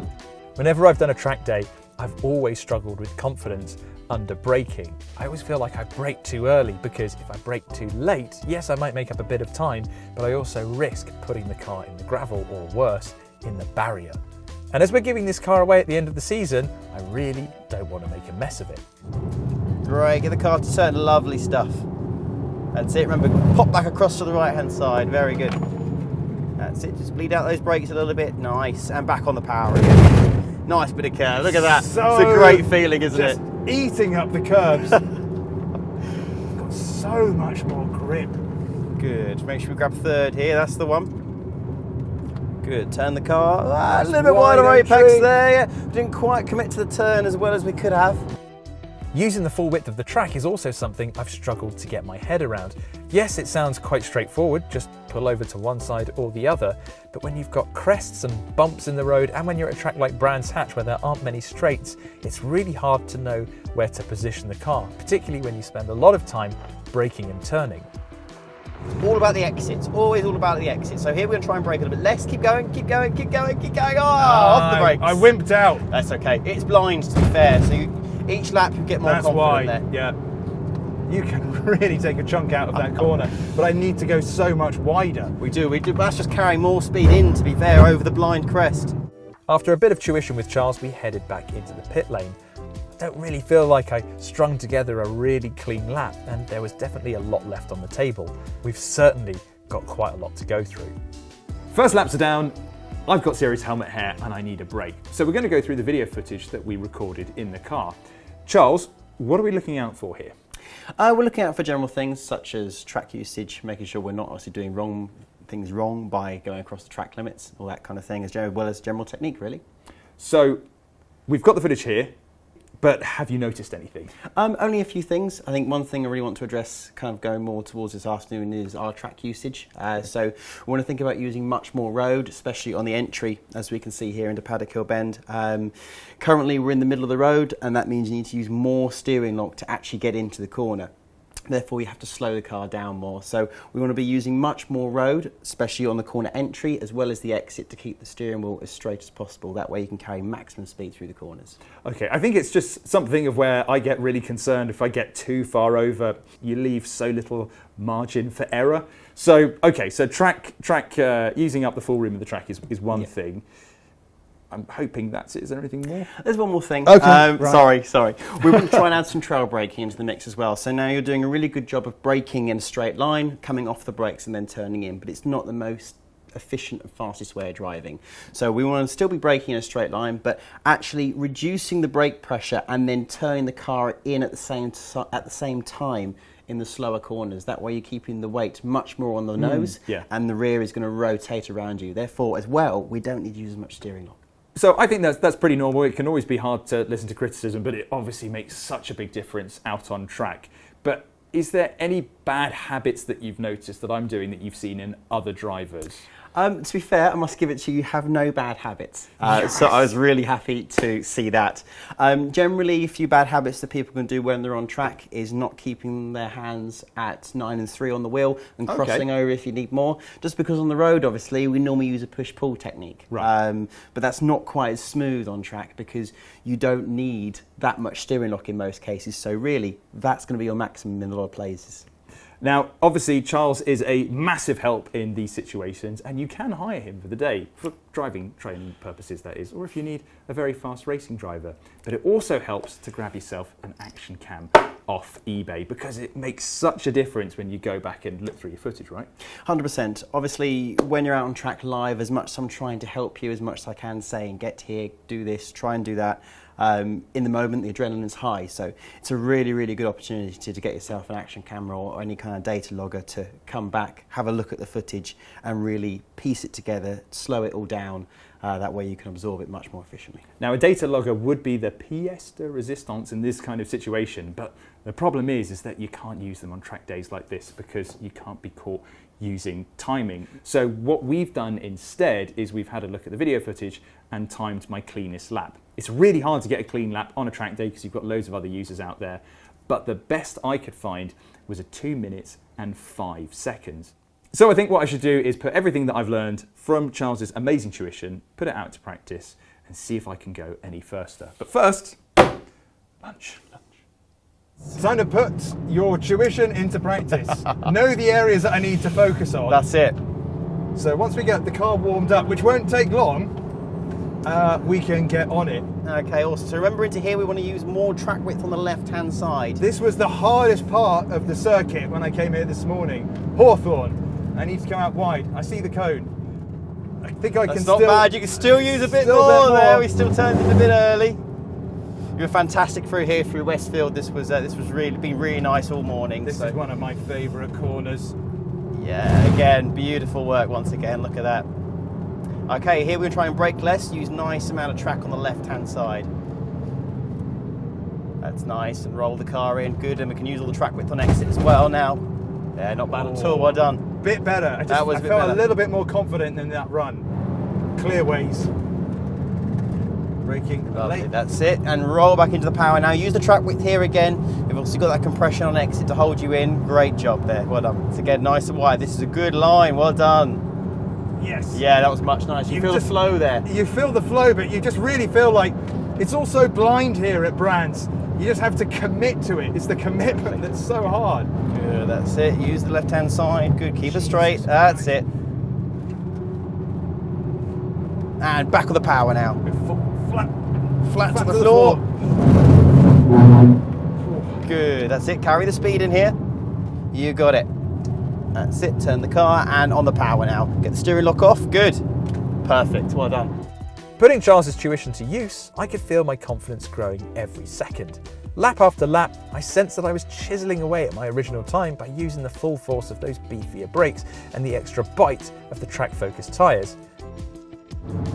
Whenever I've done a track day, I've always struggled with confidence under braking. I always feel like I brake too early because if I brake too late, yes, I might make up a bit of time, but I also risk putting the car in the gravel or worse, in the barrier. And as we're giving this car away at the end of the season, I really don't want to make a mess of it. Great. Get the car to turn. Lovely stuff. That's it. Remember, pop back across to the right-hand side. Very good. That's it. Just bleed out those brakes a little bit. Nice. And back on the power again. Nice bit of curve. Look at that. So it's a great feeling, isn't it? Eating up the curbs. Got so much more grip. Good. Make sure we grab third here. That's the one. Good. Turn the car. A little bit wide wider apex entry. there. Didn't quite commit to the turn as well as we could have. Using the full width of the track is also something I've struggled to get my head around. Yes, it sounds quite straightforward, just pull over to one side or the other, but when you've got crests and bumps in the road, and when you're at a track like Brands Hatch where there aren't many straights, it's really hard to know where to position the car, particularly when you spend a lot of time braking and turning. All about the exits, always all about the exits. So here we're going to try and brake a little bit less. Keep going, keep going, keep going, keep going. Oh, off the brakes. I wimped out. That's okay. It's blind, to be fair, so each lap you get more That's confident why, there. yeah. You can really take a chunk out of that corner, but I need to go so much wider. We do. But that's just carrying more speed in, to be fair, over the blind crest. After a bit of tuition with Charles, we headed back into the pit lane. I don't really feel like I strung together a really clean lap, and there was definitely a lot left on the table. We've certainly got quite a lot to go through. First laps are down. I've got serious helmet hair and I need a break. So we're going to go through the video footage that we recorded in the car. Charles, what are we looking out for here? We're looking out for general things such as track usage, making sure we're not obviously doing things wrong by going across the track limits, all that kind of thing, as well as general technique, really. So we've got the footage here, but have you noticed anything? Only a few things. I think one thing I really want to address, kind of going more towards this afternoon, is our track usage. So we want to think about using much more road, especially on the entry, as we can see here into Paddock Hill Bend. Currently we're in the middle of the road, and that means you need to use more steering lock to actually get into the corner. Therefore, you have to slow the car down more. So we want to be using much more road, especially on the corner entry, as well as the exit, to keep the steering wheel as straight as possible. That way you can carry maximum speed through the corners. Okay, I think it's just something of where I get really concerned if I get too far over. You leave so little margin for error. So, okay, so track using up the full rim of the track is one thing. I'm hoping that's it. Is there anything more? There's one more thing. Okay, right. Sorry. We want to try and add some trail braking into the mix as well. So now you're doing a really good job of braking in a straight line, coming off the brakes and then turning in, but it's not the most efficient and fastest way of driving. So we want to still be braking in a straight line, but actually reducing the brake pressure and then turning the car in at the same time in the slower corners. That way you're keeping the weight much more on the nose, and the rear is going to rotate around you. Therefore, as well, we don't need to use as much steering lock. So I think that's pretty normal. It can always be hard to listen to criticism, but it obviously makes such a big difference out on track. But is there any bad habits that you've noticed that I'm doing that you've seen in other drivers? To be fair, I must give it to you, you have no bad habits. So I was really happy to see that. Generally, a few bad habits that people can do when they're on track is not keeping their hands at 9 and 3 on the wheel and crossing over if you need more. Just because on the road, obviously, we normally use a push-pull technique. Right. But that's not quite as smooth on track because you don't need that much steering lock in most cases. So really, that's going to be your maximum in a lot of places. Now, obviously, Charles is a massive help in these situations, and you can hire him for the day, for driving training purposes, that is, or if you need a very fast racing driver. But it also helps to grab yourself an action cam off eBay, because it makes such a difference when you go back and look through your footage, right? 100%. Obviously, when you're out on track live, as much as I'm trying to help you as much as I can, saying get here, do this, try and do that, in the moment the adrenaline's high, so it's a really, really good opportunity to get yourself an action camera or any kind of data logger to come back, have a look at the footage and really piece it together, slow it all down. That way you can absorb it much more efficiently. Now, a data logger would be the pièce de résistance in this kind of situation, but the problem is that you can't use them on track days like this because you can't be caught using timing. So what we've done instead is we've had a look at the video footage and timed my cleanest lap. It's really hard to get a clean lap on a track day because you've got loads of other users out there, but the best I could find was a 2 minutes and 5 seconds. So I think what I should do is put everything that I've learned from Charles's amazing tuition, put it out to practice and see if I can go any faster. But first, lunch. Time to put your tuition into practice. Know the areas that I need to focus on. That's it. So once we get the car warmed up, which won't take long, we can get on it. Okay, awesome. So remember, into here we want to use more track width on the left-hand side. This was the hardest part of the circuit when I came here this morning. Hawthorne. I need to come out wide. I see the cone. I think I can still... That's not bad. You can still use a bit more there. We still turned it a bit early. You were fantastic through here, through Westfield. This was really been really nice all morning. This is one of my favourite corners. Yeah, again, beautiful work once again. Look at that. Okay, here we're going to try and brake less. Use nice amount of track on the left-hand side. That's nice. And roll the car in. Good. And we can use all the track width on exit as well now. Yeah, not bad at all. Well done. Bit better. I felt a little bit more confident in that run. Clear ways. Braking late. That's it. And roll back into the power now. Use the track width here again. We've also got that compression on exit to hold you in. Great job there. Well done. It's again nice and wide. This is a good line. Well done. Yes. Yeah, that was much nicer. You feel the flow there. You feel the flow, but you just really feel like it's all so blind here at Brands. You just have to commit to it. It's the commitment that's so hard. Good, that's it. Use the left-hand side. Good, keep it straight. That's it. And back with the power now. Flat to the floor. Good, that's it. Carry the speed in here. You got it. That's it. Turn the car and on the power now. Get the steering lock off. Good. Perfect. Well done. Putting Charles's tuition to use, I could feel my confidence growing every second. Lap after lap, I sensed that I was chiseling away at my original time by using the full force of those beefier brakes and the extra bite of the track-focused tyres.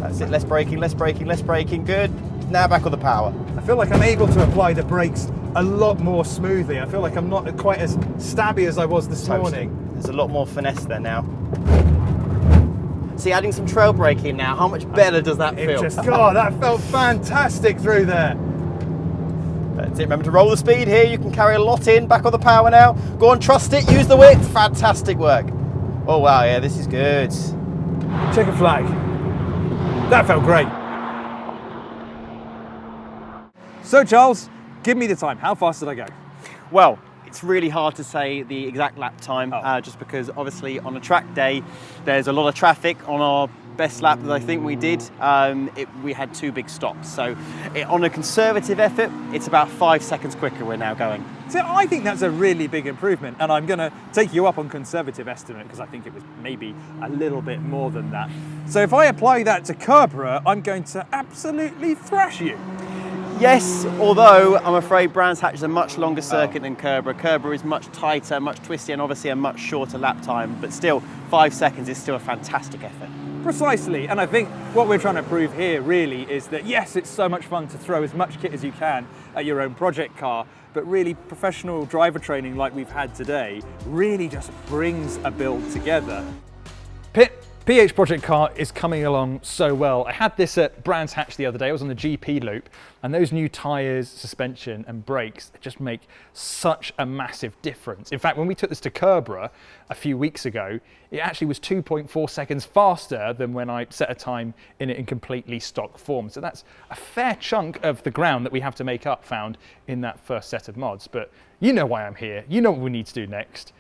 That's it, less braking, less braking, less braking, good. Now back on the power. I feel like I'm able to apply the brakes a lot more smoothly. I feel like I'm not quite as stabby as I was this morning. There's a lot more finesse there now. See, adding some trail braking now, how much better does that feel? God, that felt fantastic through there. That's it, remember to roll the speed here, you can carry a lot in, back on the power now. Go on, trust it, use the width, fantastic work. Oh wow, yeah, this is good. Check a flag. That felt great. So Charles, give me the time. How fast did I go? Well, it's really hard to say the exact lap time, just because obviously on a track day, there's a lot of traffic. On our best lap that I think we did, we had 2 big stops. So on a conservative effort, it's about 5 seconds quicker we're now going. So I think that's a really big improvement, and I'm going to take you up on conservative estimate because I think it was maybe a little bit more than that. So if I apply that to Kerbera, I'm going to absolutely thrash you. Yes, although I'm afraid Brands Hatch is a much longer circuit than Kerbera. Kerbera is much tighter, much twistier, and obviously a much shorter lap time, but still 5 seconds is still a fantastic effort. Precisely, and I think what we're trying to prove here really is that yes, it's so much fun to throw as much kit as you can at your own project car, but really professional driver training like we've had today really just brings a build together. PH project car is coming along so well. I had this at Brands Hatch the other day. I was on the GP loop, and those new tyres, suspension and brakes just make such a massive difference. In fact, when we took this to Kerbera a few weeks ago, it actually was 2.4 seconds faster than when I set a time in it in completely stock form. So that's a fair chunk of the ground that we have to make up found in that first set of mods. But you know why I'm here. You know what we need to do next.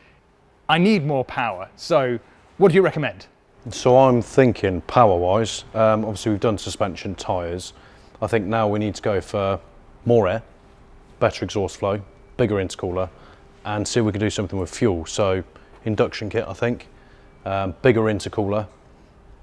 I need more power. So what do you recommend? So I'm thinking power-wise, obviously we've done suspension, tyres. I think now we need to go for more air, better exhaust flow, bigger intercooler, and see if we can do something with fuel. So induction kit, I think, bigger intercooler,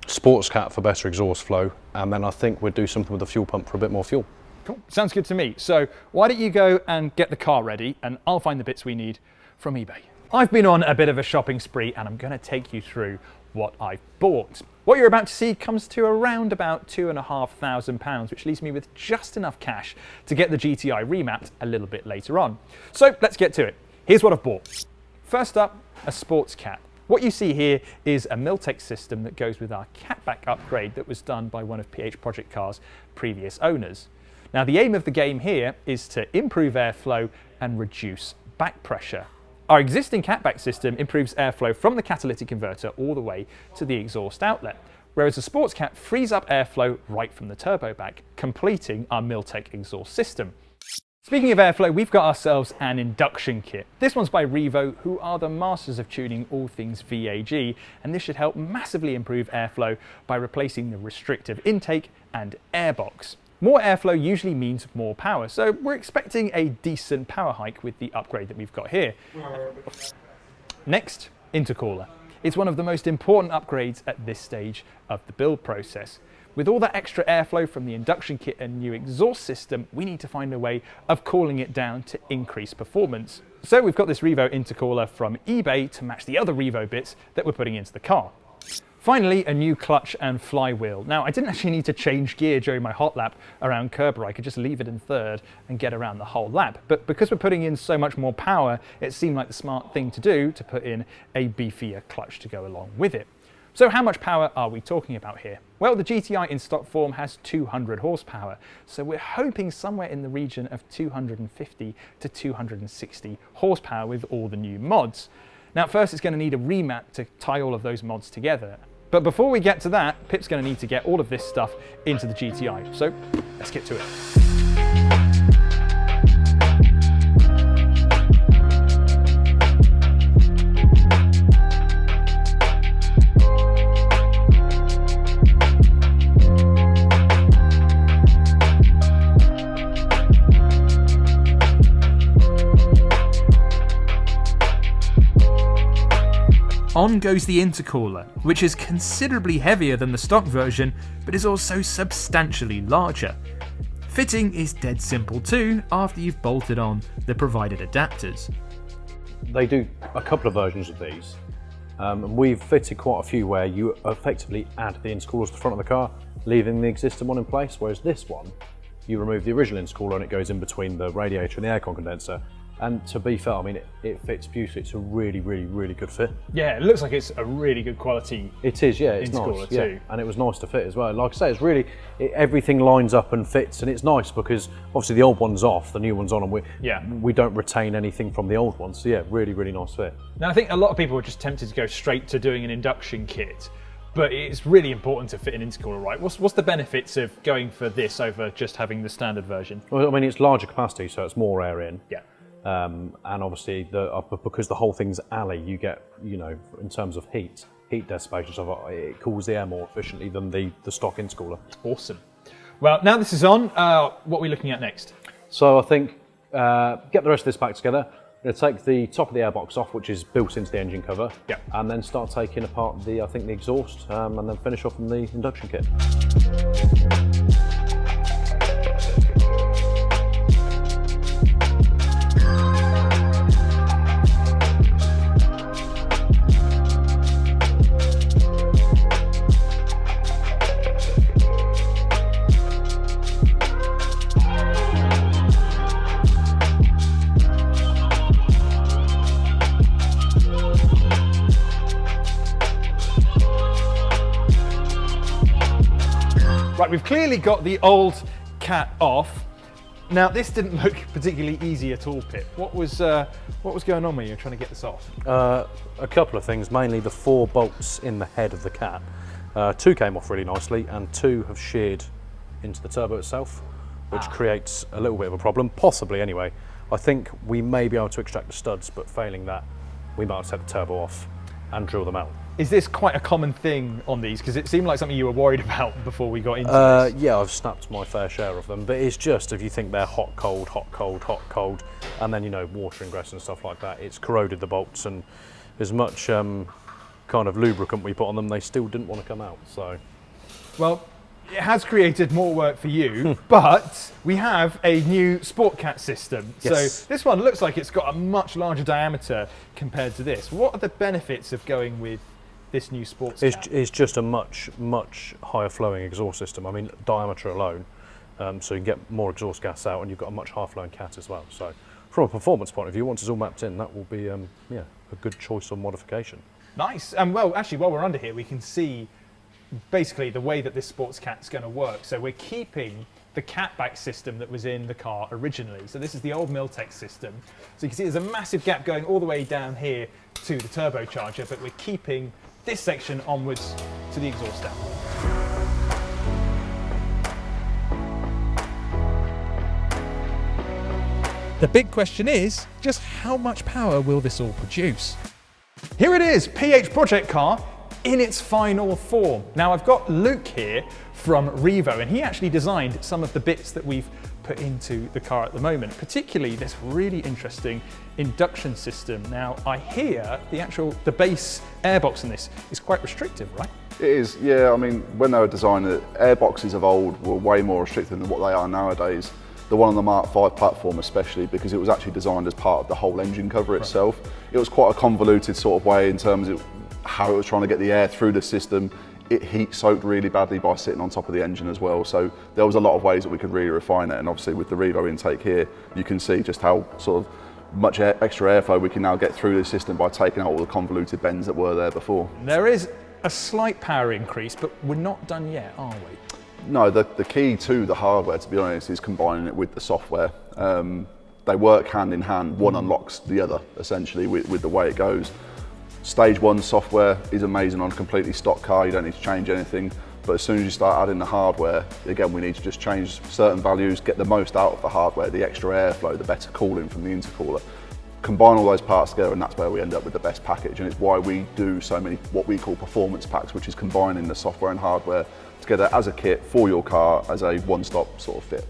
sports cat for better exhaust flow, and then I think we'd do something with the fuel pump for a bit more fuel. Cool, sounds good to me. So why don't you go and get the car ready, and I'll find the bits we need from eBay. I've been on a bit of a shopping spree, and I'm going to take you through what I've bought. What you're about to see comes to around about £2,500, which leaves me with just enough cash to get the GTI remapped a little bit later on. So let's get to it. Here's what I've bought. First up, a sports cat. What you see here is a Miltech system that goes with our catback upgrade that was done by one of PH Project Car's previous owners. Now the aim of the game here is to improve airflow and reduce back pressure. Our existing catback system improves airflow from the catalytic converter all the way to the exhaust outlet, whereas the Sports Cat frees up airflow right from the turbo back, completing our Miltech exhaust system. Speaking of airflow, we've got ourselves an induction kit. This one's by Revo, who are the masters of tuning all things VAG, and this should help massively improve airflow by replacing the restrictive intake and airbox. More airflow usually means more power, so we're expecting a decent power hike with the upgrade that we've got here. Next, intercooler. It's one of the most important upgrades at this stage of the build process. With all that extra airflow from the induction kit and new exhaust system, we need to find a way of cooling it down to increase performance. So we've got this Revo intercooler from eBay to match the other Revo bits that we're putting into the car. Finally, a new clutch and flywheel. Now, I didn't actually need to change gear during my hot lap around Kerbera. I could just leave it in third and get around the whole lap. But because we're putting in so much more power, it seemed like the smart thing to do to put in a beefier clutch to go along with it. So how much power are we talking about here? Well, the GTI in stock form has 200 horsepower, so we're hoping somewhere in the region of 250 to 260 horsepower with all the new mods. Now, first it's going to need a remap to tie all of those mods together. But before we get to that, Pip's going to need to get all of this stuff into the GTI. So let's get to it. On goes the intercooler, which is considerably heavier than the stock version, but is also substantially larger. Fitting is dead simple too, after you've bolted on the provided adapters. They do a couple of versions of these, and we've fitted quite a few where you effectively add the intercooler to the front of the car, leaving the existing one in place, whereas this one, you remove the original intercooler and it goes in between the radiator and the aircon condenser, And to be fair, I mean, it fits beautifully. It's a really, really, really good fit. Yeah, it looks like it's a really good quality. It is, yeah, it's nice. Yeah. And it was nice to fit as well. Like I say, it's really, everything lines up and fits, and it's nice because obviously the old one's off, the new one's on, and we don't retain anything from the old one. So yeah, really, really nice fit. Now I think a lot of people are just tempted to go straight to doing an induction kit, but it's really important to fit an intercooler, right? What's the benefits of going for this over just having the standard version? Well, I mean, it's larger capacity, so it's more air in. Yeah. And obviously, because the whole thing's alley, you get, you know, in terms of heat dissipation, stuff, it cools the air more efficiently than the stock intercooler. Awesome. Well, now this is on, what are we looking at next? So I think, get the rest of this back together. I'm going to take the top of the airbox off, which is built into the engine cover, and then start taking apart the exhaust, and then finish off on the induction kit. Right, we've clearly got the old cat off. Now, this didn't look particularly easy at all, Pip. What was going on when you were trying to get this off? A couple of things, mainly the 4 bolts in the head of the cat. 2 came off really nicely, and 2 have sheared into the turbo itself, which creates a little bit of a problem, possibly anyway. I think we may be able to extract the studs, but failing that, we might have to take the turbo off and drill them out. Is this quite a common thing on these? Because it seemed like something you were worried about before we got into this. Yeah, I've snapped my fair share of them, but it's just, if you think they're hot, cold, hot, cold, hot, cold, and then, you know, water ingress and stuff like that, it's corroded the bolts, and as much kind of lubricant we put on them, they still didn't want to come out, so. Well, it has created more work for you, but we have a new Sport Cat system. Yes. So this one looks like it's got a much larger diameter compared to this. What are the benefits of going with this new Sports Cat? It's just a much, much higher flowing exhaust system. I mean, diameter alone, so you can get more exhaust gas out, and you've got a much higher flowing cat as well. So from a performance point of view, once it's all mapped in, that will be a good choice of modification. Nice. And well, actually, while we're under here, we can see basically the way that this Sports Cat's going to work. So we're keeping the catback system that was in the car originally. So this is the old Miltech system. So you can see there's a massive gap going all the way down here to the turbocharger, but we're keeping this section onwards to the exhaust outlet. The big question is, just how much power will this all produce? Here it is, PH Project Car in its final form. Now I've got Luke here from Revo, and he actually designed some of the bits that we've put into the car at the moment, particularly this really interesting induction system. Now I hear the base airbox in this is quite restrictive, right? It is, yeah. I mean, when they were designing it, airboxes of old were way more restricted than what they are nowadays. The one on the Mk5 platform especially, because it was actually designed as part of the whole engine cover itself. It was quite a convoluted sort of way in terms of how it was trying to get the air through the system. It heat soaked really badly by sitting on top of the engine as well. So there was a lot of ways that we could really refine it. And obviously with the Revo intake here, you can see just how sort of much extra airflow we can now get through the system by taking out all the convoluted bends that were there before. There is a slight power increase, but we're not done yet, are we? No, the key to the hardware, to be honest, is combining it with the software. They work hand in hand. One unlocks the other, essentially, with the way it goes. Stage 1 software is amazing on a completely stock car. You don't need to change anything. But as soon as you start adding the hardware, again, we need to just change certain values, get the most out of the hardware, the extra airflow, the better cooling from the intercooler. Combine all those parts together, and that's where we end up with the best package. And it's why we do so many what we call performance packs, which is combining the software and hardware together as a kit for your car as a one-stop sort of fit.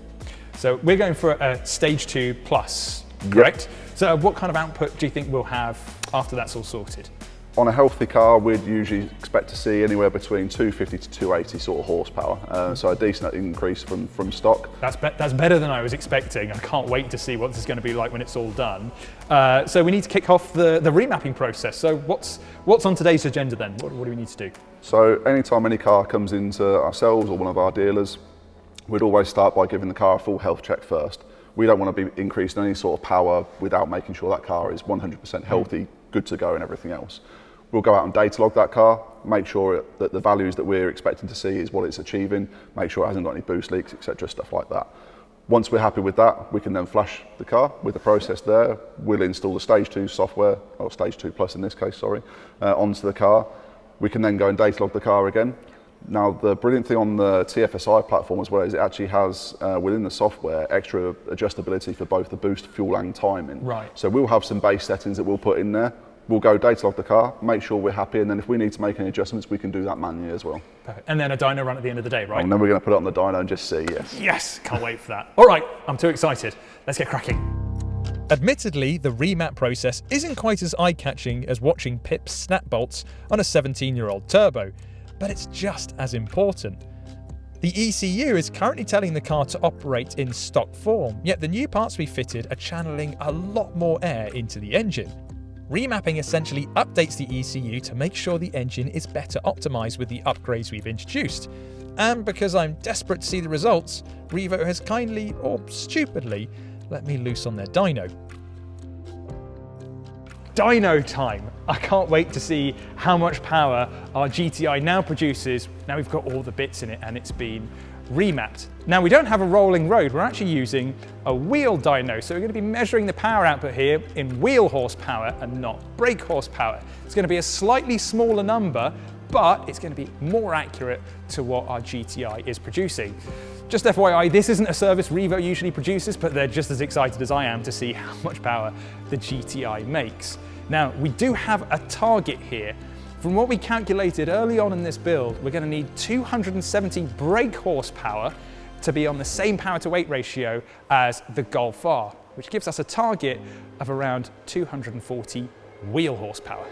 So we're going for a Stage 2 Plus, correct? Yep. So what kind of output do you think we'll have after that's all sorted? On a healthy car, we'd usually expect to see anywhere between 250 to 280 sort of horsepower. So a decent increase from stock. That's better than I was expecting. I can't wait to see what this is going to be like when it's all done. So we need to kick off the remapping process. So what's on today's agenda then? What do we need to do? So anytime any car comes into ourselves or one of our dealers, we'd always start by giving the car a full health check first. We don't want to be increasing any sort of power without making sure that car is 100% healthy, good to go and everything else. We'll go out and data log that car, make sure that the values that we're expecting to see is what it's achieving, make sure it hasn't got any boost leaks, etc., stuff like that. Once we're happy with that, we can then flash the car with the process there. We'll install the stage 2 software, or stage 2 plus in this case, sorry, onto the car. We can then go and data log the car again. Now, the brilliant thing on the TFSI platform as well is it actually has, within the software, extra adjustability for both the boost, fuel and timing. Right. So we'll have some base settings that we'll put in there. We'll go data log the car, make sure we're happy, and then if we need to make any adjustments, we can do that manually as well. Perfect. And then a dyno run at the end of the day, right? And then we're going to put it on the dyno and just see, yes. Yes, can't wait for that. All right, I'm too excited. Let's get cracking. Admittedly, the remap process isn't quite as eye-catching as watching Pip's snap bolts on a 17-year-old turbo, but it's just as important. The ECU is currently telling the car to operate in stock form, yet the new parts we fitted are channeling a lot more air into the engine. Remapping essentially updates the ECU to make sure the engine is better optimized with the upgrades we've introduced. And because I'm desperate to see the results, Revo has kindly, or stupidly, let me loose on their dyno. Dyno time. I can't wait to see how much power our GTI now produces. Now we've got all the bits in it and it's been remapped. Now we don't have a rolling road, we're actually using a wheel dyno, so we're going to be measuring the power output here in wheel horsepower and not brake horsepower. It's going to be a slightly smaller number, but it's going to be more accurate to what our GTI is producing. Just FYI, this isn't a service Revo usually produces, but they're just as excited as I am to see how much power the GTI makes. Now, we do have a target here. From what we calculated early on in this build, we're going to need 270 brake horsepower to be on the same power to weight ratio as the Golf R, which gives us a target of around 240 wheel horsepower.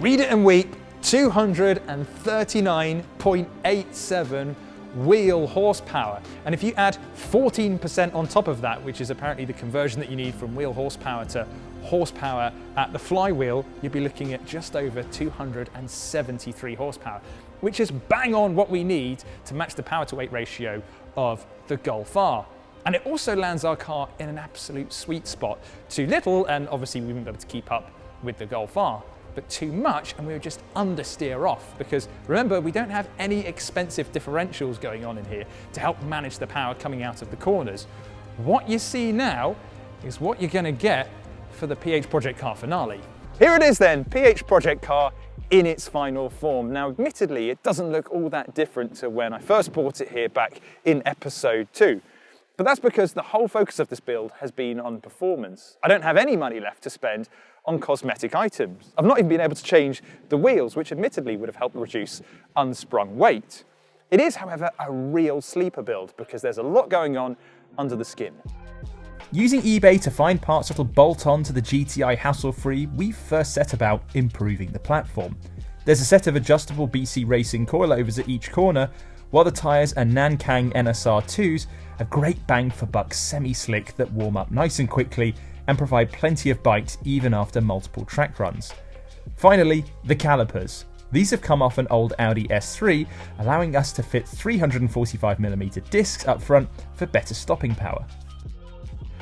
Read it and weep, 239.87 wheel horsepower. And if you add 14% on top of that, which is apparently the conversion that you need from wheel horsepower to horsepower at the flywheel, you'll be looking at just over 273 horsepower, which is bang on what we need to match the power to weight ratio of the Golf R. And it also lands our car in an absolute sweet spot. Too little, and obviously we wouldn't be able to keep up with the Golf R. But too much and we would just understeer off, because remember, we don't have any expensive differentials going on in here to help manage the power coming out of the corners. What you see now is what you're going to get for the PH Project Car finale. Here it is then, PH Project Car in its final form. Now, admittedly, it doesn't look all that different to when I first bought it here back in episode 2. But that's because the whole focus of this build has been on performance. I don't have any money left to spend on cosmetic items. I've not even been able to change the wheels, which admittedly would have helped reduce unsprung weight. It is, however, a real sleeper build because there's a lot going on under the skin. Using eBay to find parts that'll bolt on to the GTI hassle-free, we first set about improving the platform. There's a set of adjustable BC Racing coilovers at each corner, while the tyres are Nankang NSR2s, a great bang for buck semi-slick that warm up nice and quickly and provide plenty of bite even after multiple track runs. Finally, the calipers. These have come off an old Audi S3, allowing us to fit 345mm discs up front for better stopping power.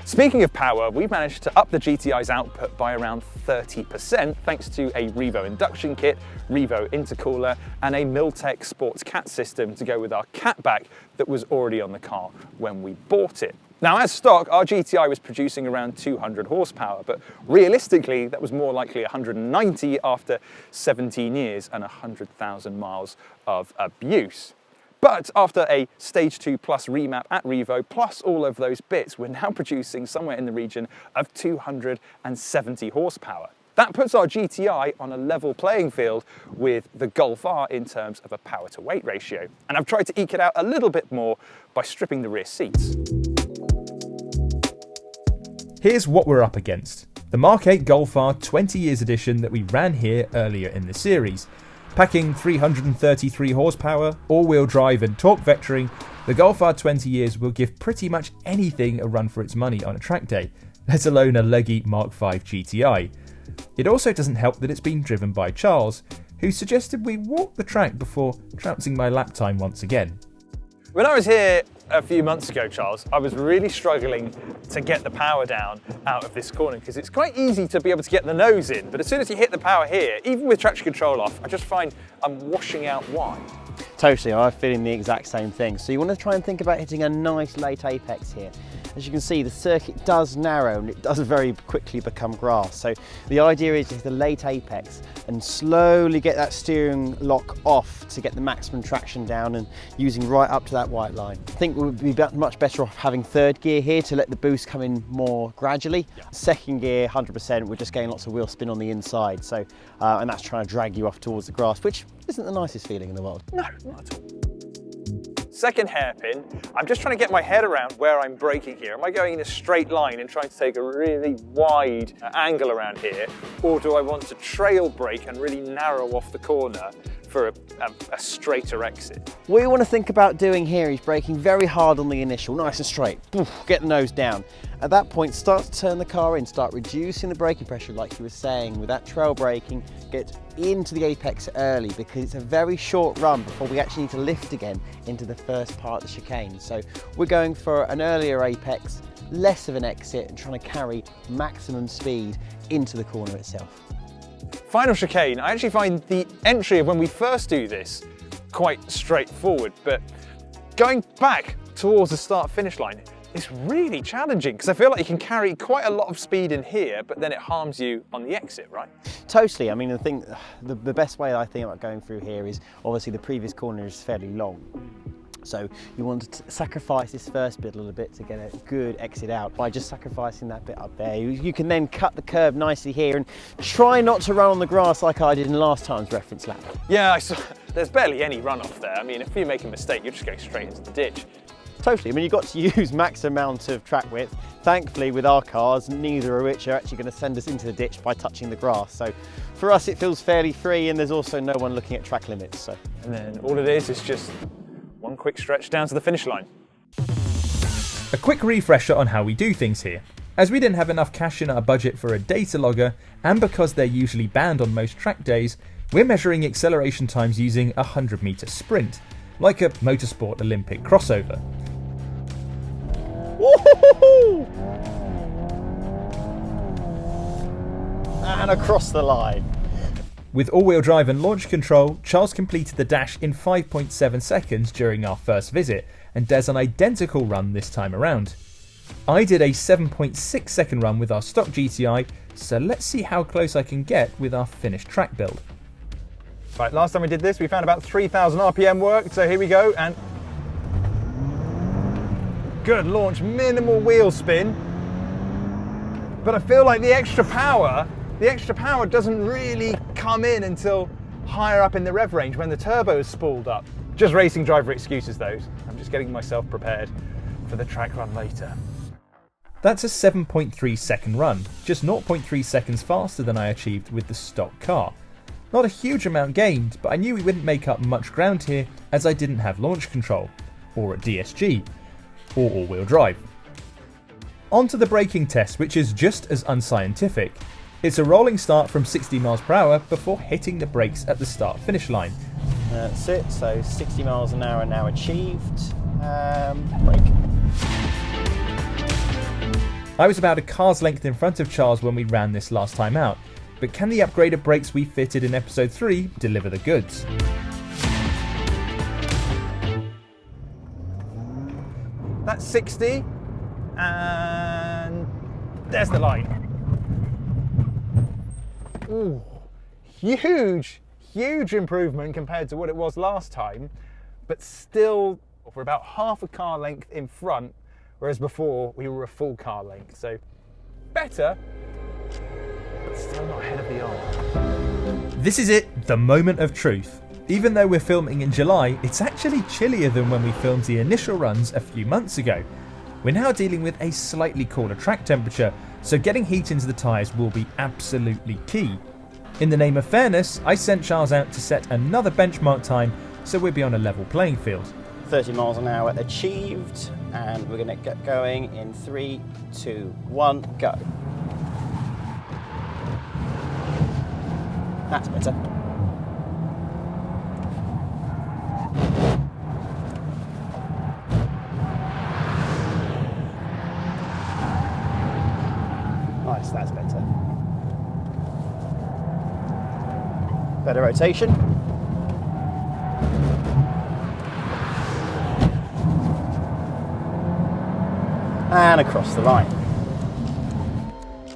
Speaking of power, we've managed to up the GTI's output by around 30% thanks to a Revo induction kit, Revo intercooler, and a Miltech Sports Cat system to go with our catback that was already on the car when we bought it. Now, as stock, our GTI was producing around 200 horsepower, but realistically, that was more likely 190 after 17 years and 100,000 miles of abuse. But after a Stage 2 Plus remap at Revo, plus all of those bits, we're now producing somewhere in the region of 270 horsepower. That puts our GTI on a level playing field with the Golf R in terms of a power to weight ratio. And I've tried to eke it out a little bit more by stripping the rear seats. Here's what we're up against. The Mk8 Golf R 20 years edition that we ran here earlier in the series. Packing 333 horsepower, all-wheel drive and torque vectoring, the Golf R 20 years will give pretty much anything a run for its money on a track day, let alone a leggy Mk5 GTI. It also doesn't help that it's been driven by Charles, who suggested we walk the track before trouncing my lap time once again. When I was here a few months ago, Charles, I was really struggling to get the power down out of this corner because it's quite easy to be able to get the nose in, but as soon as you hit the power here, even with traction control off, I just find I'm washing out wide. Totally, I'm feeling the exact same thing. So you want to try and think about hitting a nice late apex here. As you can see, the circuit does narrow and it does very quickly become grass. So the idea is to hit the late apex and slowly get that steering lock off to get the maximum traction down and using right up to that white line. I think we would be much better off having third gear here to let the boost come in more gradually. Yeah. Second gear, 100%, we're just getting lots of wheel spin on the inside. So, and that's trying to drag you off towards the grass, which isn't the nicest feeling in the world. No, not at all. Second hairpin, I'm just trying to get my head around where I'm braking here. Am I going in a straight line and trying to take a really wide angle around here? Or do I want to trail brake and really narrow off the corner for a straighter exit? What you want to think about doing here is braking very hard on the initial, nice and straight, get the nose down. At that point, start to turn the car in, start reducing the braking pressure like you were saying. With that trail braking, get into the apex early because it's a very short run before we actually need to lift again into the first part of the chicane. So we're going for an earlier apex, less of an exit and trying to carry maximum speed into the corner itself. Final chicane, I actually find the entry of when we first do this quite straightforward, but going back towards the start-finish line, it's really challenging because I feel like you can carry quite a lot of speed in here, but then it harms you on the exit, right? Totally. I mean, the best way I think about going through here is obviously the previous corner is fairly long. So you want to sacrifice this first bit a little bit to get a good exit out by just sacrificing that bit up there. You can then cut the curve nicely here and try not to run on the grass like I did in last time's reference lap. Yeah, I saw, there's barely any runoff there. I mean, if you make a mistake, you're just going straight into the ditch. Totally. I mean, you've got to use max amount of track width. Thankfully, with our cars, neither of which are actually going to send us into the ditch by touching the grass. So for us, it feels fairly free, and there's also no one looking at track limits. So. And then all it is just one quick stretch down to the finish line. A quick refresher on how we do things here. As we didn't have enough cash in our budget for a data logger, and because they're usually banned on most track days, we're measuring acceleration times using a 100-meter sprint, like a motorsport Olympic crossover. Woo-hoo-hoo-hoo! And across the line. With all-wheel drive and launch control, Charles completed the dash in 5.7 seconds during our first visit, and does an identical run this time around. I did a 7.6 second run with our stock GTI, so let's see how close I can get with our finished track build. Right, last time we did this, we found about 3,000 RPM worked, so here we go, and good launch, minimal wheel spin, but I feel like the extra power doesn't really come in until higher up in the rev range when the turbo is spooled up. Just racing driver excuses those. I'm just getting myself prepared for the track run later. That's a 7.3 second run, just 0.3 seconds faster than I achieved with the stock car. Not a huge amount gained, but I knew we wouldn't make up much ground here as I didn't have launch control, or a DSG, or all-wheel drive. On to the braking test, which is just as unscientific. It's a rolling start from 60 miles per hour before hitting the brakes at the start-finish line. That's it, so 60 miles an hour now achieved. Brake. I was about a car's length in front of Charles when we ran this last time out, but can the upgraded brakes we fitted in episode 3 deliver the goods? That's 60, and there's the line. Ooh, huge improvement compared to what it was last time, but still we're about half a car length in front, whereas before we were a full car length. So better, but still not ahead of the arm. This is it, the moment of truth. Even though we're filming in July, it's actually chillier than when we filmed the initial runs a few months ago. We're now dealing with a slightly cooler track temperature, so getting heat into the tyres will be absolutely key. In the name of fairness, I sent Charles out to set another benchmark time so we'd be on a level playing field. 30 miles an hour achieved, and we're going to get going in 3, 2, 1, go. That's better. Nice, that's better. Better rotation. And across the line.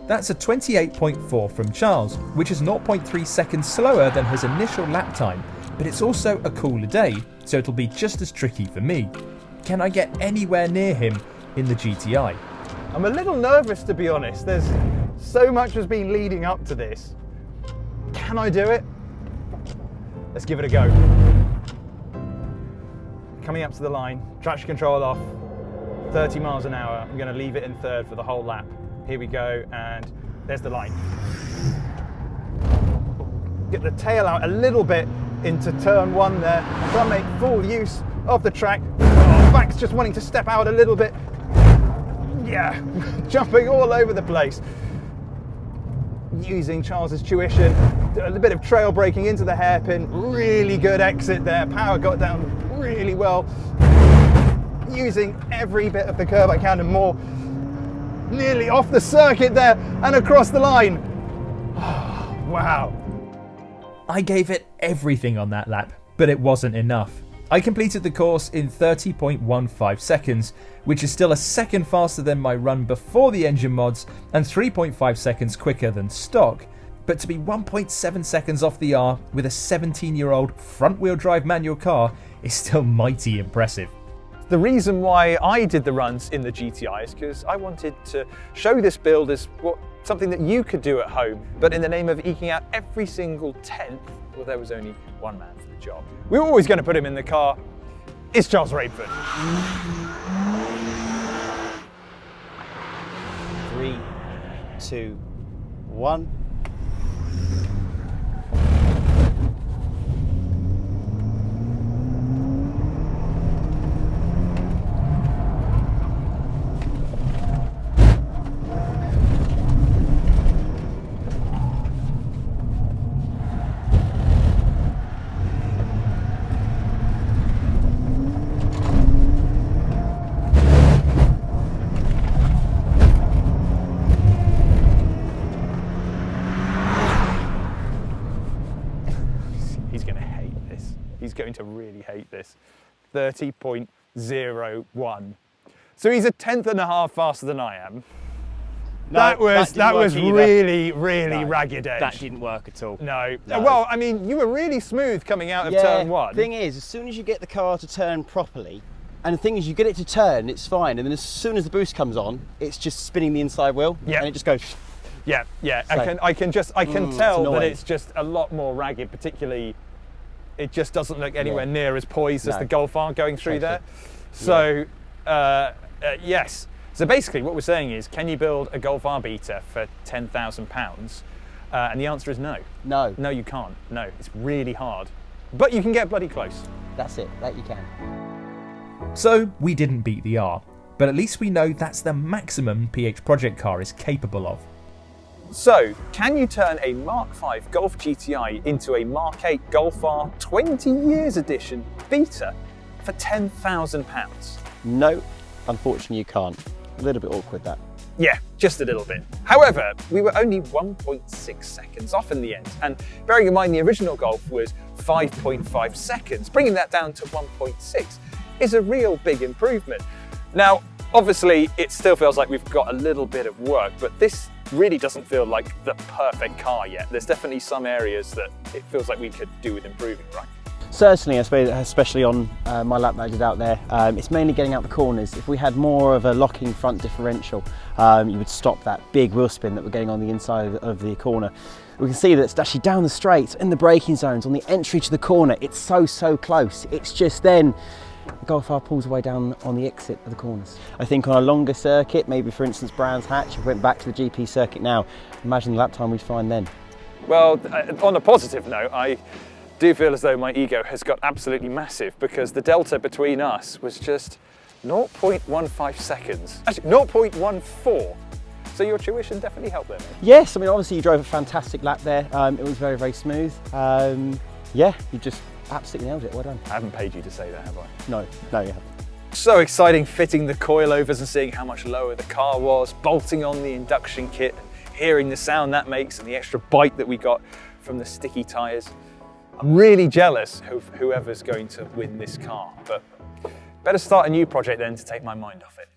That's a 28.4 from Charles, which is 0.3 seconds slower than his initial lap time, but it's also a cooler day, so it'll be just as tricky for me. Can I get anywhere near him in the GTI? I'm a little nervous, to be honest. There's so much has been leading up to this. Can I do it? Let's give it a go. Coming up to the line, traction control off, 30 miles an hour. I'm going to leave it in third for the whole lap. Here we go, and there's the line. Get the tail out a little bit into turn 1 there. Try and make full use of the track. Oh, back's just wanting to step out a little bit. Yeah, jumping all over the place. Using Charles's tuition, a bit of trail braking into the hairpin. Really good exit there. Power got down really well. Using every bit of the curve I can and more. Nearly off the circuit there and across the line. Oh, wow. I gave it everything on that lap, but it wasn't enough. I completed the course in 30.15 seconds, which is still a second faster than my run before the engine mods and 3.5 seconds quicker than stock. But to be 1.7 seconds off the R with a 17-year-old front-wheel drive manual car is still mighty impressive. The reason why I did the runs in the GTI is because I wanted to show this build as something that you could do at home, but in the name of eking out every single tenth, well, there was only one man for the job. We were always going to put him in the car. It's Charles Rainford. 3, 2, 1. He's going to really hate this. 30.01. So he's a tenth and a half faster than I am. No, that was really No, ragged edge. That didn't work at all. No. No. Well, I mean, you were really smooth coming out of turn 1. Thing is, as soon as you get the car to turn properly, and the thing is, you get it to turn, it's fine, and then as soon as the boost comes on, it's just spinning the inside wheel, and it just goes. Yeah. So, I can tell that it's just a lot more ragged, particularly. It just doesn't look anywhere near as poised as the Golf R going through there. So, yes. So basically what we're saying is, can you build a Golf R beater for £10,000? And the answer is no. No. No, you can't. No, it's really hard. But you can get bloody close. That's it, that you can. So we didn't beat the R, but at least we know that's the maximum PH project car is capable of. So, can you turn a Mk5 Golf GTI into a Mk8 Golf R 20 years edition beater for £10,000? No, unfortunately you can't. A little bit awkward, that. Yeah, just a little bit. However, we were only 1.6 seconds off in the end, and bearing in mind the original Golf was 5.5 seconds, bringing that down to 1.6 is a real big improvement. Now, obviously, it still feels like we've got a little bit of work, but this really doesn't feel like the perfect car yet. There's definitely some areas that it feels like we could do with improving, right? Certainly, I suppose, especially on my lap that I did out there, it's mainly getting out the corners. If we had more of a locking front differential, you would stop that big wheel spin that we're getting on the inside of the corner. We can see that it's actually down the straight, in the braking zones, on the entry to the corner. It's so close. It's just then the Golf R pulls away down on the exit of the corners. I think on a longer circuit, maybe for instance Brands Hatch, if we went back to the GP circuit now, imagine the lap time we'd find then. Well, on a positive note, I do feel as though my ego has got absolutely massive, because the delta between us was just 0.15 seconds. Actually, 0.14. So your tuition definitely helped there, mate. Yes, I mean, obviously you drove a fantastic lap there. It was very, very smooth. Yeah, you just absolutely nailed it. Well done. I haven't paid you to say that, have I? No, you haven't. So exciting fitting the coilovers and seeing how much lower the car was, bolting on the induction kit, hearing the sound that makes and the extra bite that we got from the sticky tyres. I'm really jealous of whoever's going to win this car, but better start a new project then to take my mind off it.